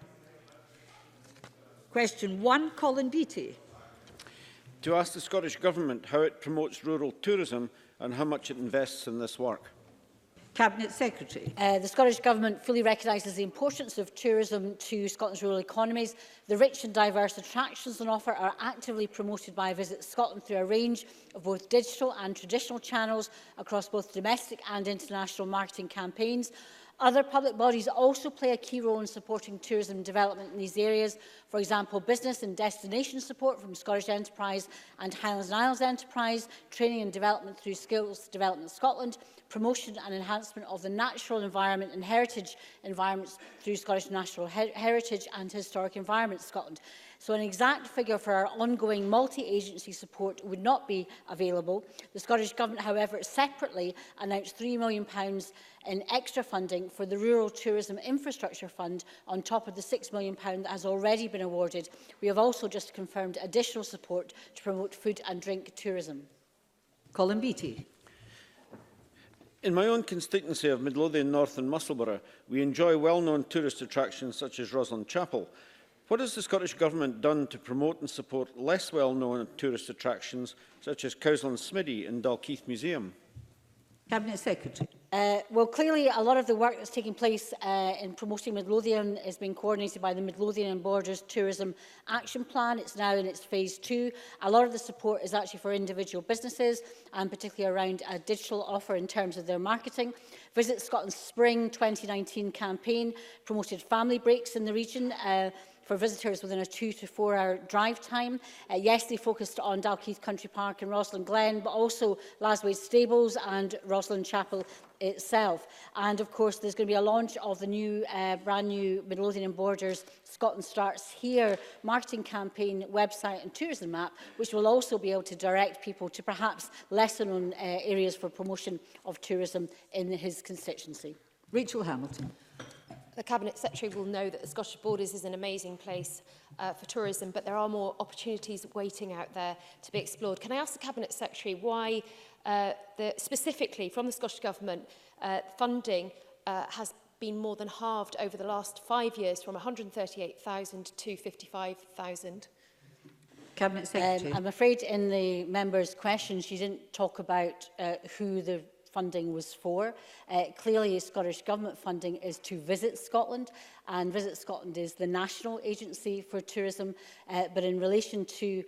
Question 1, Colin Beattie. To ask the Scottish Government how it promotes rural tourism and how much it invests in this work. Cabinet Secretary. The Scottish Government fully recognises the importance of tourism to Scotland's rural economies. The rich and diverse attractions on offer are actively promoted by Visit Scotland through a range of both digital and traditional channels across both domestic and international marketing campaigns. Other public bodies also play a key role in supporting tourism development in these areas. For example, business and destination support from Scottish Enterprise and Highlands and Isles Enterprise, training and development through Skills Development Scotland, promotion and enhancement of the natural environment and heritage environments through Scottish Natural Heritage and Historic Environment Scotland. So an exact figure for our ongoing multi-agency support would not be available. The Scottish Government, however, separately announced £3 million in extra funding for the Rural Tourism Infrastructure Fund on top of the £6 million that has already been awarded. We have also just confirmed additional support to promote food and drink tourism. Colin Beattie. In my own constituency of Midlothian North and Musselburgh, we enjoy well-known tourist attractions such as Roslin Chapel. What has the Scottish Government done to promote and support less well-known tourist attractions such as Cowsland Smiddy and Dalkeith Museum? Cabinet Secretary. Well, clearly a lot of the work that's taking place in promoting Midlothian is being coordinated by the Midlothian and Borders Tourism Action Plan. It's now in its phase 2. A lot of the support is actually for individual businesses, and particularly around a digital offer in terms of their marketing. Visit Scotland's Spring 2019 campaign promoted family breaks in the region. for visitors within a 2 to 4 hour drive time. Yes, they focused on Dalkeith Country Park and Rosslyn Glen, but also Laswade Stables and Rosslyn Chapel itself. And of course, there's going to be a launch of the new, brand new Midlothian and Borders Scotland Starts Here marketing campaign, website and tourism map, which will also be able to direct people to perhaps lesser known areas for promotion of tourism in his constituency. Rachel Hamilton. The Cabinet Secretary will know that the Scottish Borders is an amazing place for tourism, but there are more opportunities waiting out there to be explored. Can I ask the Cabinet Secretary why, specifically from the Scottish Government, funding has been more than halved over the last 5 years, from 138,000 to 55,000? Cabinet Secretary. I'm afraid in the member's question she didn't talk about who the funding was for. Clearly, Scottish Government funding is to Visit Scotland, and Visit Scotland is the national agency for tourism. But in relation to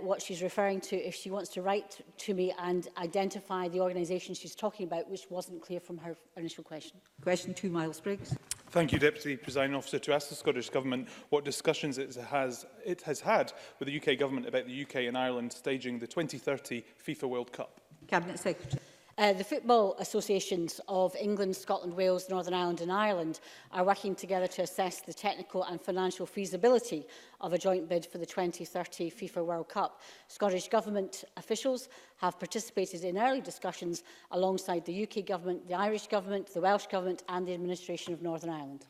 what she's referring to, if she wants to write to me and identify the organisation she's talking about, which wasn't clear from her initial question. Question 2, Miles Briggs. Thank you, Deputy Presiding Officer. To ask the Scottish Government what discussions it has had with the UK Government about the UK and Ireland staging the 2030 FIFA World Cup. Cabinet Secretary. The football associations of England, Scotland, Wales, Northern Ireland and Ireland are working together to assess the technical and financial feasibility of a joint bid for the 2030 FIFA World Cup. Scottish Government officials have participated in early discussions alongside the UK Government, the Irish Government, the Welsh Government and the administration of Northern Ireland.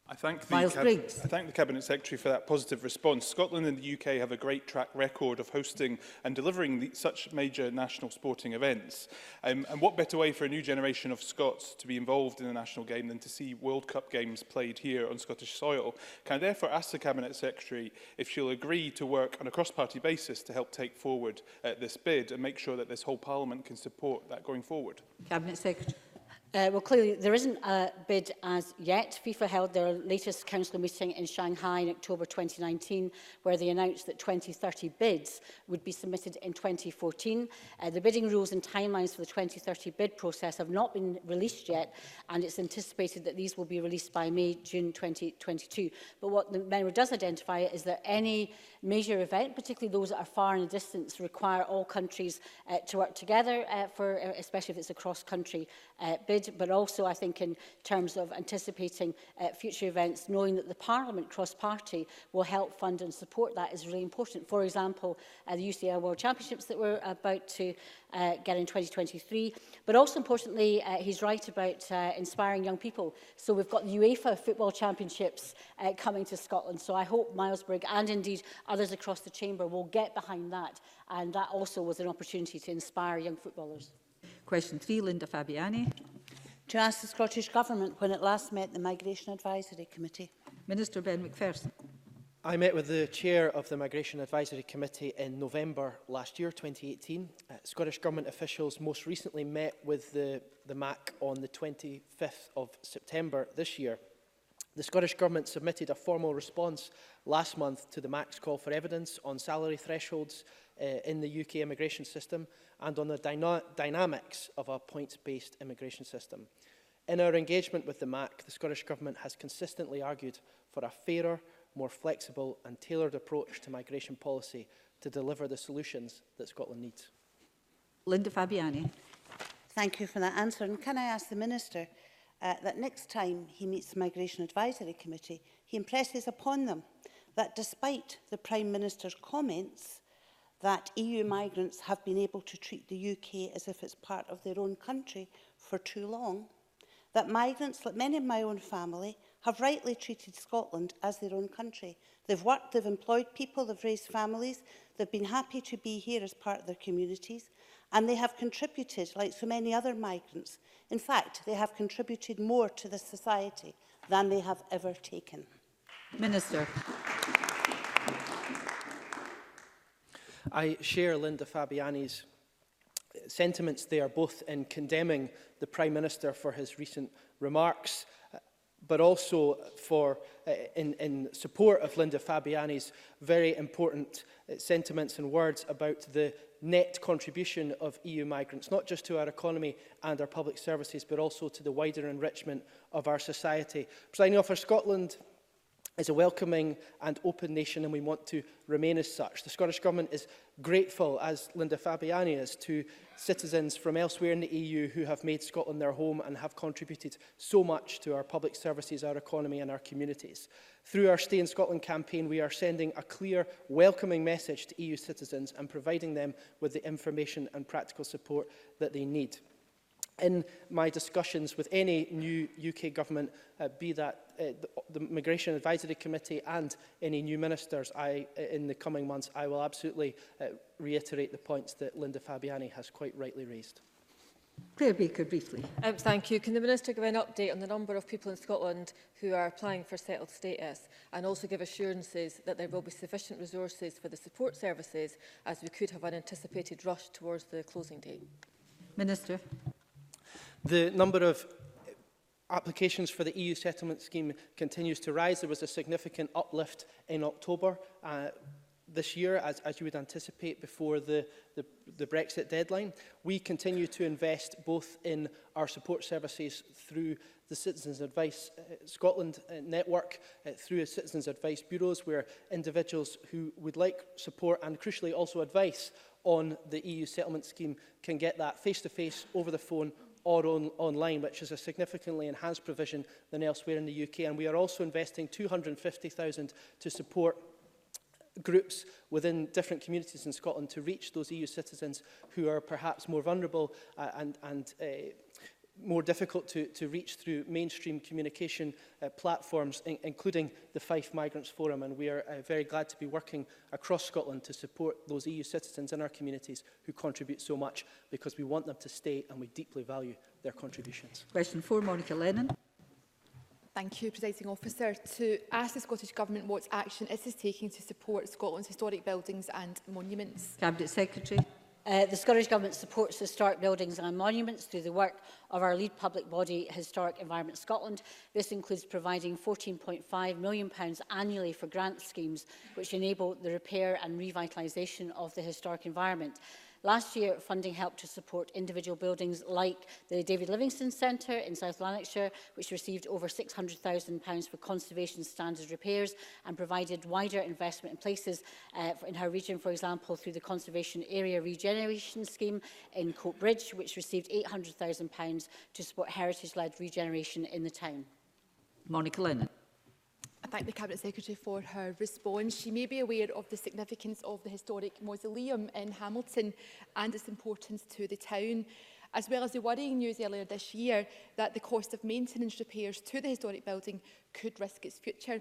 I thank the Cabinet Secretary for that positive response. Scotland and the UK have a great track record of hosting and delivering such major national sporting events. And what better way for a new generation of Scots to be involved in a national game than to see World Cup games played here on Scottish soil? Can I therefore ask the Cabinet Secretary if she'll agree to work on a cross-party basis to help take forward this bid and make sure that this whole Parliament can support that going forward? Cabinet Secretary. Well, clearly, there isn't a bid as yet. FIFA held their latest council meeting in Shanghai in October 2019, where they announced that 2030 bids would be submitted in 2014. The bidding rules and timelines for the 2030 bid process have not been released yet, and it's anticipated that these will be released by May, June 2022. But what the member does identify is that any major event, particularly those that are far in the distance, require all countries to work together, especially if it's a cross-country bid. But also, I think, in terms of anticipating future events, knowing that the Parliament cross-party will help fund and support that is really important. For example, the UCL World Championships that we're about to get in 2023. But also importantly, he's right about inspiring young people. So we've got the UEFA Football Championships coming to Scotland. So I hope Miles Briggs and indeed others across the chamber will get behind that. And that also was an opportunity to inspire young footballers. Question 3, Linda Fabiani. To ask the Scottish Government when it last met the Migration Advisory Committee. Minister Ben McPherson. I met with the Chair of the Migration Advisory Committee in November last year, 2018. Scottish Government officials most recently met with the MAC on the 25th of September this year. The Scottish Government submitted a formal response last month to the MAC's call for evidence on salary thresholds in the UK immigration system and on the dynamics of a points-based immigration system. In our engagement with the MAC, the Scottish Government has consistently argued for a fairer, more flexible and tailored approach to migration policy to deliver the solutions that Scotland needs. Linda Fabiani. Thank you for that answer. And can I ask the Minister that next time he meets the Migration Advisory Committee, he impresses upon them that despite the Prime Minister's comments that EU migrants have been able to treat the UK as if it's part of their own country for too long, that migrants, like many in my own family, have rightly treated Scotland as their own country. They've worked, they've employed people, they've raised families, they've been happy to be here as part of their communities, and they have contributed, like so many other migrants. In fact, they have contributed more to the society than they have ever taken. Minister. I share Linda Fabiani's sentiments there, both in condemning the Prime Minister for his recent remarks, but also for in support of Linda Fabiani's very important sentiments and words about the net contribution of EU migrants, not just to our economy and our public services, but also to the wider enrichment of our society. Presiding Officer, Scotland is a welcoming and open nation, and we want to remain as such. The Scottish Government is grateful, as Linda Fabiani is, to citizens from elsewhere in the EU who have made Scotland their home and have contributed so much to our public services, our economy and our communities. Through our Stay in Scotland campaign, we are sending a clear, welcoming message to EU citizens and providing them with the information and practical support that they need. In my discussions with any new UK government, be that the Migration Advisory Committee and any new ministers in the coming months, I will absolutely reiterate the points that Linda Fabiani has quite rightly raised. Claire Baker, briefly. Thank you. Can the Minister give an update on the number of people in Scotland who are applying for settled status, and also give assurances that there will be sufficient resources for the support services, as we could have an anticipated rush towards the closing date? Minister. The number of applications for the EU settlement scheme continues to rise. There was a significant uplift in October this year, as you would anticipate before the Brexit deadline. We continue to invest both in our support services through the Citizens Advice Scotland network, through Citizens Advice bureaus, where individuals who would like support and crucially also advice on the EU settlement scheme can get that face-to-face, over the phone or online, which is a significantly enhanced provision than elsewhere in the UK. And we are also investing £250,000 to support groups within different communities in Scotland to reach those EU citizens who are perhaps more vulnerable and more difficult to reach through mainstream communication platforms, including the Fife Migrants Forum. And we are very glad to be working across Scotland to support those EU citizens in our communities who contribute so much, because we want them to stay and we deeply value their contributions. Question 4, Monica Lennon. Thank you, Presiding Officer. To ask the Scottish Government what action it is taking to support Scotland's historic buildings and monuments. Cabinet Secretary. The Scottish Government supports historic buildings and monuments through the work of our lead public body, Historic Environment Scotland. This includes providing £14.5 million annually for grant schemes which enable the repair and revitalisation of the historic environment. Last year, funding helped to support individual buildings like the David Livingstone Centre in South Lanarkshire, which received over £600,000 for conservation standard repairs, and provided wider investment in places in her region, for example, through the Conservation Area Regeneration Scheme in Coatbridge, which received £800,000 to support heritage-led regeneration in the town. Monica Lennon. I thank the Cabinet Secretary for her response. She may be aware of the significance of the historic mausoleum in Hamilton and its importance to the town, as well as the worrying news earlier this year that the cost of maintenance repairs to the historic building could risk its future.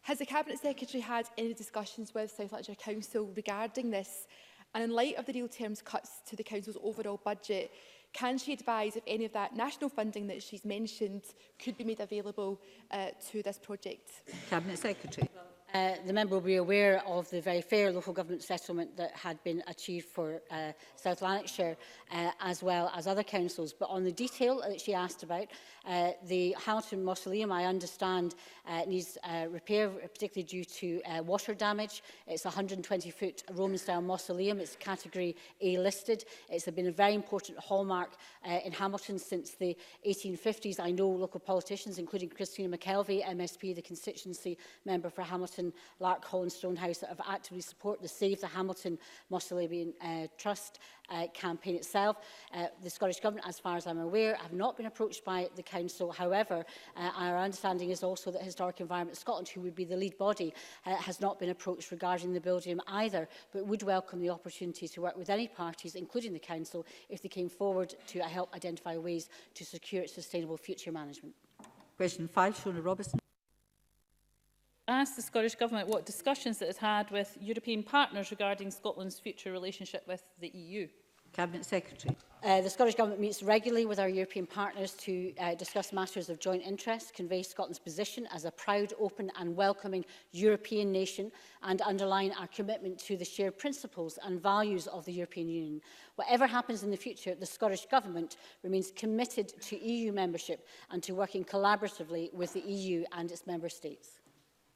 Has the Cabinet Secretary had any discussions with South Lanarkshire Council regarding this? And in light of the real terms cuts to the Council's overall budget, can she advise if any of that national funding that she's mentioned could be made available to this project? Cabinet Secretary. The member will be aware of the very fair local government settlement that had been achieved for South Lanarkshire, as well as other councils. But on the detail that she asked about, the Hamilton Mausoleum, I understand, needs repair, particularly due to water damage. It's a 120-foot Roman-style mausoleum. It's category A listed. It's been a very important hallmark in Hamilton since the 1850s. I know local politicians, including Christina McKelvey, MSP, the constituency member for Hamilton, Lark Hall and Stonehouse, that have actively supported the Save the Hamilton Mausoleum Trust campaign itself. The Scottish Government, as far as I'm aware, have not been approached by the Council. However, our understanding is also that Historic Environment Scotland, who would be the lead body, has not been approached regarding the building either, but would welcome the opportunity to work with any parties, including the Council, if they came forward to help identify ways to secure sustainable future management. Question 5, Shona Robertson. Asked the Scottish Government what discussions it has had with European partners regarding Scotland's future relationship with the EU. Cabinet Secretary. The Scottish Government meets regularly with our European partners to discuss matters of joint interest, convey Scotland's position as a proud, open and welcoming European nation, and underline our commitment to the shared principles and values of the European Union. Whatever happens in the future, the Scottish Government remains committed to EU membership and to working collaboratively with the EU and its member states.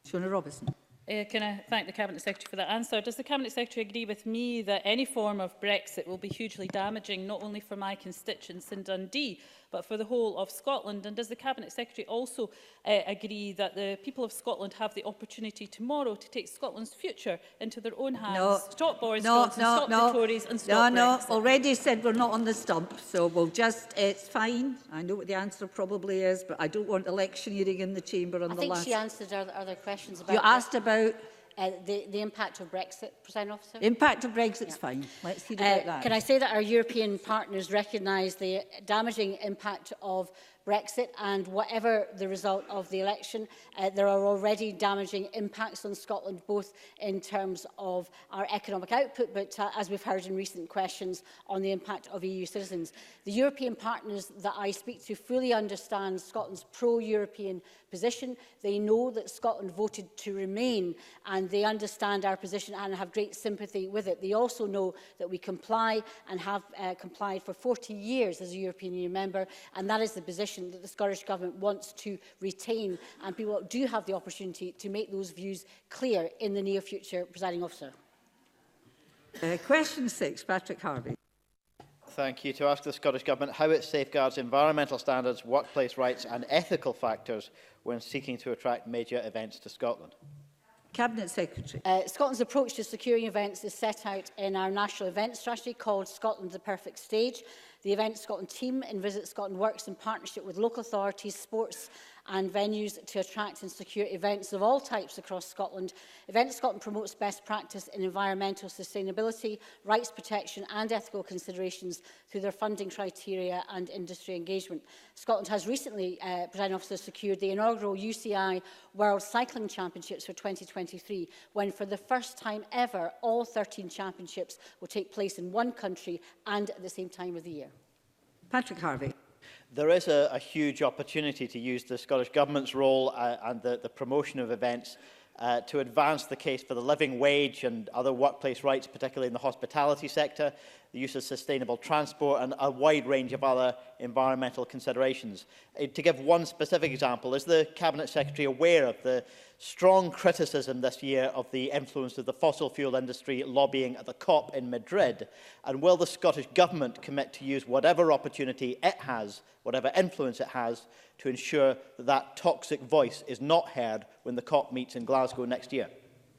Shona Robertson. Can I thank the Cabinet Secretary for that answer? Does the Cabinet Secretary agree with me that any form of Brexit will be hugely damaging, not only for my constituents in Dundee, but for the whole of Scotland? And does the Cabinet Secretary also agree that the people of Scotland have the opportunity tomorrow to take Scotland's future into their own hands? No. Stop Boris Johnson, stop the Tories and stop Brexit. Already said we're not on the stump, so we'll just, it's fine. I know what the answer probably is, but I don't want electioneering in the chamber on the last... I think she answered other questions about... You asked about... the impact of Brexit, President Officer? Impact of Brexit's fine. Let's hear about that. Can I say that our European partners recognise the damaging impact of Brexit, and whatever the result of the election, there are already damaging impacts on Scotland, both in terms of our economic output, but as we've heard in recent questions, on the impact of EU citizens. The European partners that I speak to fully understand Scotland's pro-European position. They know that Scotland voted to remain, and they understand our position and have great sympathy with it. They also know that we comply and have complied for 40 years as a European Union member, and that is the position that the Scottish Government wants to retain, and people do have the opportunity to make those views clear in the near future. Presiding Officer. Question 6, Patrick Harvey. Thank you. To ask the Scottish Government how it safeguards environmental standards, workplace rights and ethical factors when seeking to attract major events to Scotland. Cabinet Secretary. Scotland's approach to securing events is set out in our national event strategy called Scotland the Perfect Stage. The Event Scotland team in Visit Scotland works in partnership with local authorities, sports and venues to attract and secure events of all types across Scotland. Event Scotland promotes best practice in environmental sustainability, rights protection and ethical considerations through their funding criteria and industry engagement. Scotland has recently, Presiding Officer, secured the inaugural UCI World Cycling Championships for 2023, when for the first time ever all 13 championships will take place in one country and at the same time of the year. Patrick Harvey. There is a huge opportunity to use the Scottish Government's role and the promotion of events to advance the case for the living wage and other workplace rights, particularly in the hospitality sector, the use of sustainable transport and a wide range of other environmental considerations. To give one specific example, is the Cabinet Secretary aware of the strong criticism this year of the influence of the fossil fuel industry lobbying at the COP in Madrid? And will the Scottish Government commit to use whatever opportunity it has, whatever influence it has, to ensure that that toxic voice is not heard when the COP meets in Glasgow next year?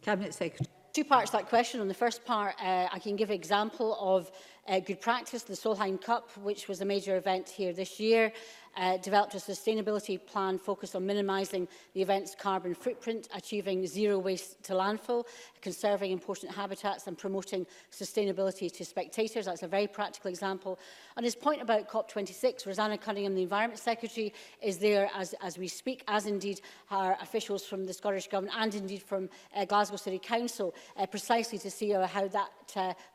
Cabinet Secretary. Two parts to that question. On the first part, I can give an example of good practice. The Solheim Cup, which was a major event here this year, developed a sustainability plan focused on minimising the event's carbon footprint, achieving zero waste to landfill, conserving important habitats and promoting sustainability to spectators. That's a very practical example. On his point about COP26, Rosanna Cunningham, the Environment Secretary, is there as we speak, as indeed our officials from the Scottish Government and indeed from Glasgow City Council, precisely to see how that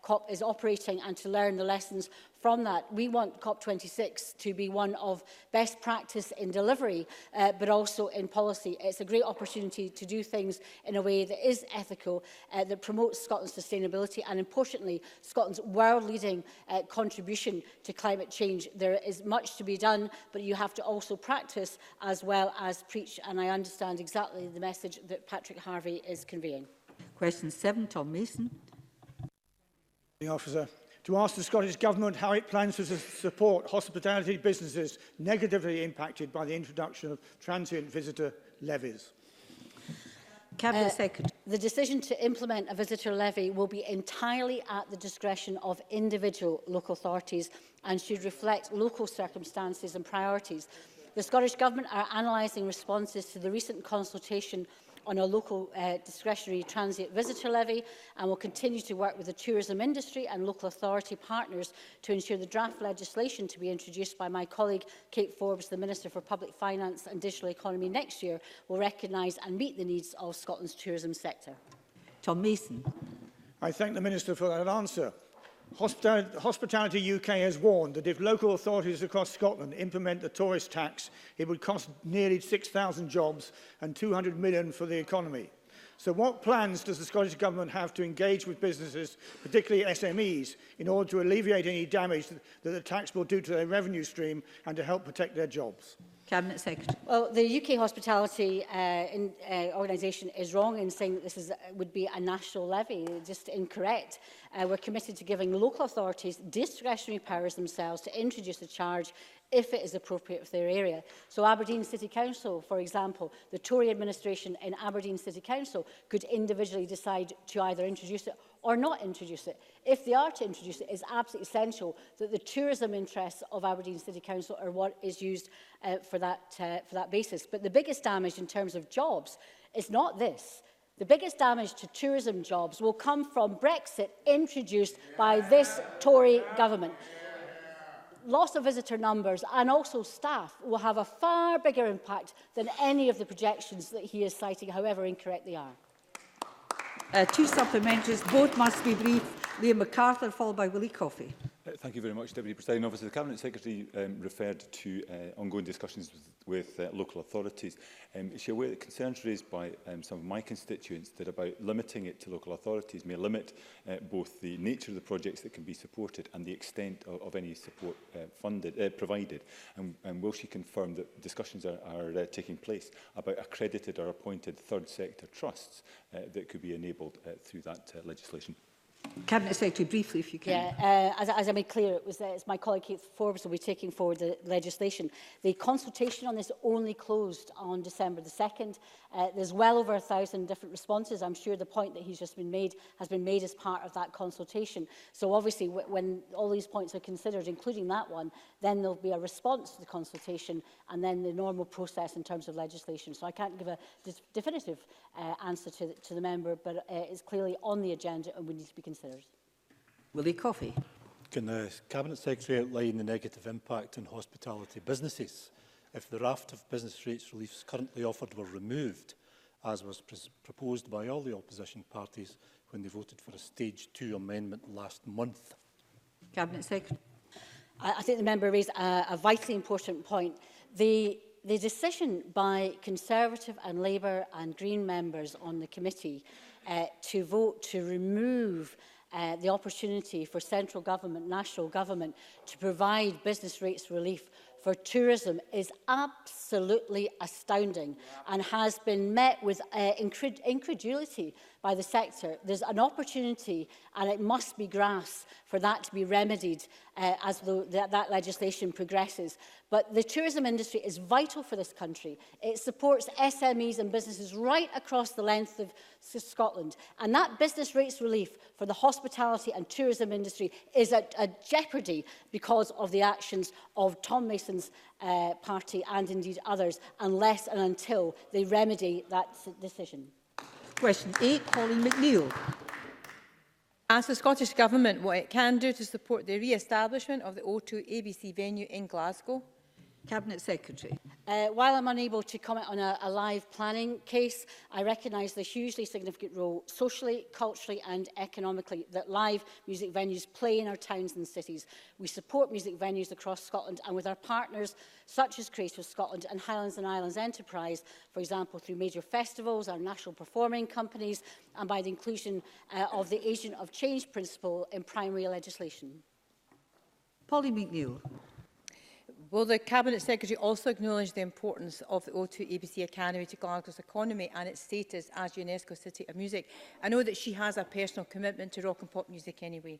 COP is operating and to learn the lessons from that. We want COP26 to be one of best practice in delivery, but also in policy. It's a great opportunity to do things in a way that is ethical, that promotes Scotland's sustainability and, importantly, Scotland's world-leading contribution to climate change. There is much to be done, but you have to also practice as well as preach, and I understand exactly the message that Patrick Harvey is conveying. Question 7, Tom Mason. Officer, to ask the Scottish Government how it plans to support hospitality businesses negatively impacted by the introduction of transient visitor levies. Cabinet Secretary. The decision to implement a visitor levy will be entirely at the discretion of individual local authorities and should reflect local circumstances and priorities. The Scottish Government are analysing responses to the recent consultation on a local discretionary transient visitor levy and will continue to work with the tourism industry and local authority partners to ensure the draft legislation to be introduced by my colleague Kate Forbes, the Minister for Public Finance and Digital Economy next year, will recognise and meet the needs of Scotland's tourism sector. Tom Mason. I thank the Minister for that answer. Hospitality UK has warned that if local authorities across Scotland implement the tourist tax, it would cost nearly 6,000 jobs and 200 million for the economy. So what plans does the Scottish Government have to engage with businesses, particularly SMEs, in order to alleviate any damage that the tax will do to their revenue stream and to help protect their jobs? Cabinet Secretary. Well, the UK Hospitality Organisation is wrong in saying that this would be a national levy. Just incorrect. We're committed to giving local authorities discretionary powers themselves to introduce a charge if it is appropriate for their area. So Aberdeen City Council, for example, the Tory administration in Aberdeen City Council could individually decide to either introduce it or not introduce it. If they are to introduce it, it's absolutely essential that the tourism interests of Aberdeen City Council are what is used for that basis. But the biggest damage in terms of jobs is not this. The biggest damage to tourism jobs will come from Brexit introduced by this Tory government. Loss of visitor numbers and also staff will have a far bigger impact than any of the projections that he is citing, however incorrect they are. Two supplementaries, both must be brief. Liam MacArthur, followed by Willie Coffey. Thank you very much, Deputy Presiding Officer. The Cabinet Secretary referred to ongoing discussions with local authorities. Is she aware that concerns raised by some of my constituents that about limiting it to local authorities may limit both the nature of the projects that can be supported and the extent of any support provided? And will she confirm that discussions are taking place about accredited or appointed third sector trusts that could be enabled through that legislation? Cabinet Secretary, briefly, if you can. Yeah, as I made clear, it's my colleague Keith Forbes who will be taking forward the legislation. The consultation on this only closed on December the 2nd. There's well over 1,000 different responses. I'm sure the point that he's just been made has been made as part of that consultation. So obviously, when all these points are considered, including that one, then there'll be a response to the consultation and then the normal process in terms of legislation. So I can't give a definitive answer to the member, but it's clearly on the agenda and we need to be considered. Willie Coffey. Can the Cabinet Secretary outline the negative impact on hospitality businesses if the raft of business rates reliefs currently offered were removed, as was proposed by all the opposition parties when they voted for a Stage 2 amendment last month? Cabinet Secretary. I think the member raised a vitally important point. The decision by Conservative and Labour and Green members on the committee to vote to remove the opportunity for central government, national government, to provide business rates relief for tourism is absolutely astounding and has been met with incredulity by the sector. There's an opportunity, and it must be grasped, for that to be remedied as that legislation progresses. But the tourism industry is vital for this country. It supports SMEs and businesses right across the length of Scotland. And that business rates relief for the hospitality and tourism industry is at jeopardy because of the actions of Tom Mason's party and indeed others, unless and until they remedy that decision. Question 8, Pauline McNeill. Ask the Scottish Government what it can do to support the re-establishment of the O2 ABC venue in Glasgow. Cabinet Secretary. While I'm unable to comment on a live planning case, I recognise the hugely significant role socially, culturally and economically that live music venues play in our towns and cities. We support music venues across Scotland, and with our partners such as Creative Scotland and Highlands and Islands Enterprise, for example through major festivals, our national performing companies and by the inclusion of the Agent of Change principle in primary legislation. Pauline McNeill. Will the Cabinet Secretary also acknowledge the importance of the O2 ABC Academy to Glasgow's economy and its status as UNESCO City of Music? I know that she has a personal commitment to rock and pop music anyway.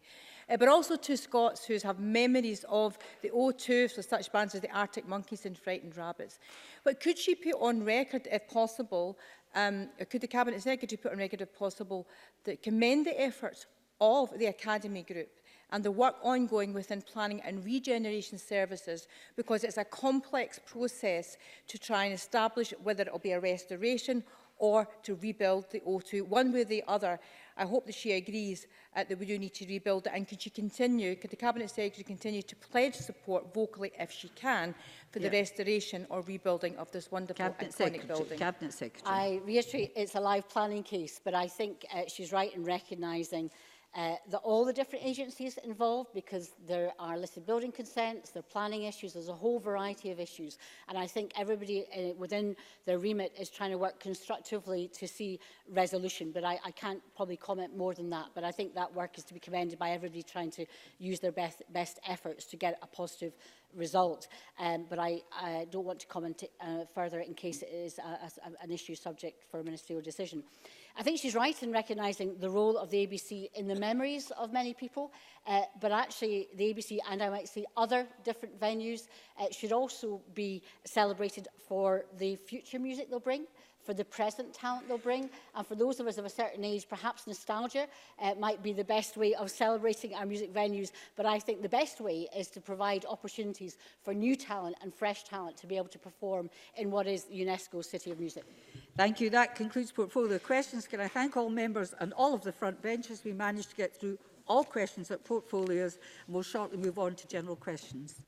But also to Scots who have memories of the O2, so such bands as the Arctic Monkeys and Frightened Rabbits. But could she put on record, if possible, could the Cabinet Secretary put on record, if possible, that commend the efforts of the Academy Group and the work ongoing within planning and regeneration services, because it's a complex process to try and establish whether it will be a restoration or to rebuild the O2, one way or the other. I hope that she agrees that we do need to rebuild it, and could the Cabinet Secretary continue to pledge support vocally, if she can, for the restoration or rebuilding of this wonderful iconic building? Cabinet Secretary. I reiterate it's a live planning case, but I think she's right in recognising all the different agencies involved, because there are listed building consents, there are planning issues, there's a whole variety of issues. And I think everybody within their remit is trying to work constructively to see resolution. But I can't probably comment more than that. But I think that work is to be commended by everybody trying to use their best efforts to get a positive result. But I don't want to comment further in case it is an issue subject for a ministerial decision. I think she's right in recognising the role of the ABC in the memories of many people, but actually the ABC, and I might say other different venues, should also be celebrated for the future music they'll bring, for the present talent they'll bring, and for those of us of a certain age, perhaps nostalgia might be the best way of celebrating our music venues, but I think the best way is to provide opportunities for new talent and fresh talent to be able to perform in what is UNESCO's City of Music. Thank you. That concludes portfolio questions. Can I thank all members and all of the front benches? We managed to get through all questions at portfolios, and we'll shortly move on to general questions.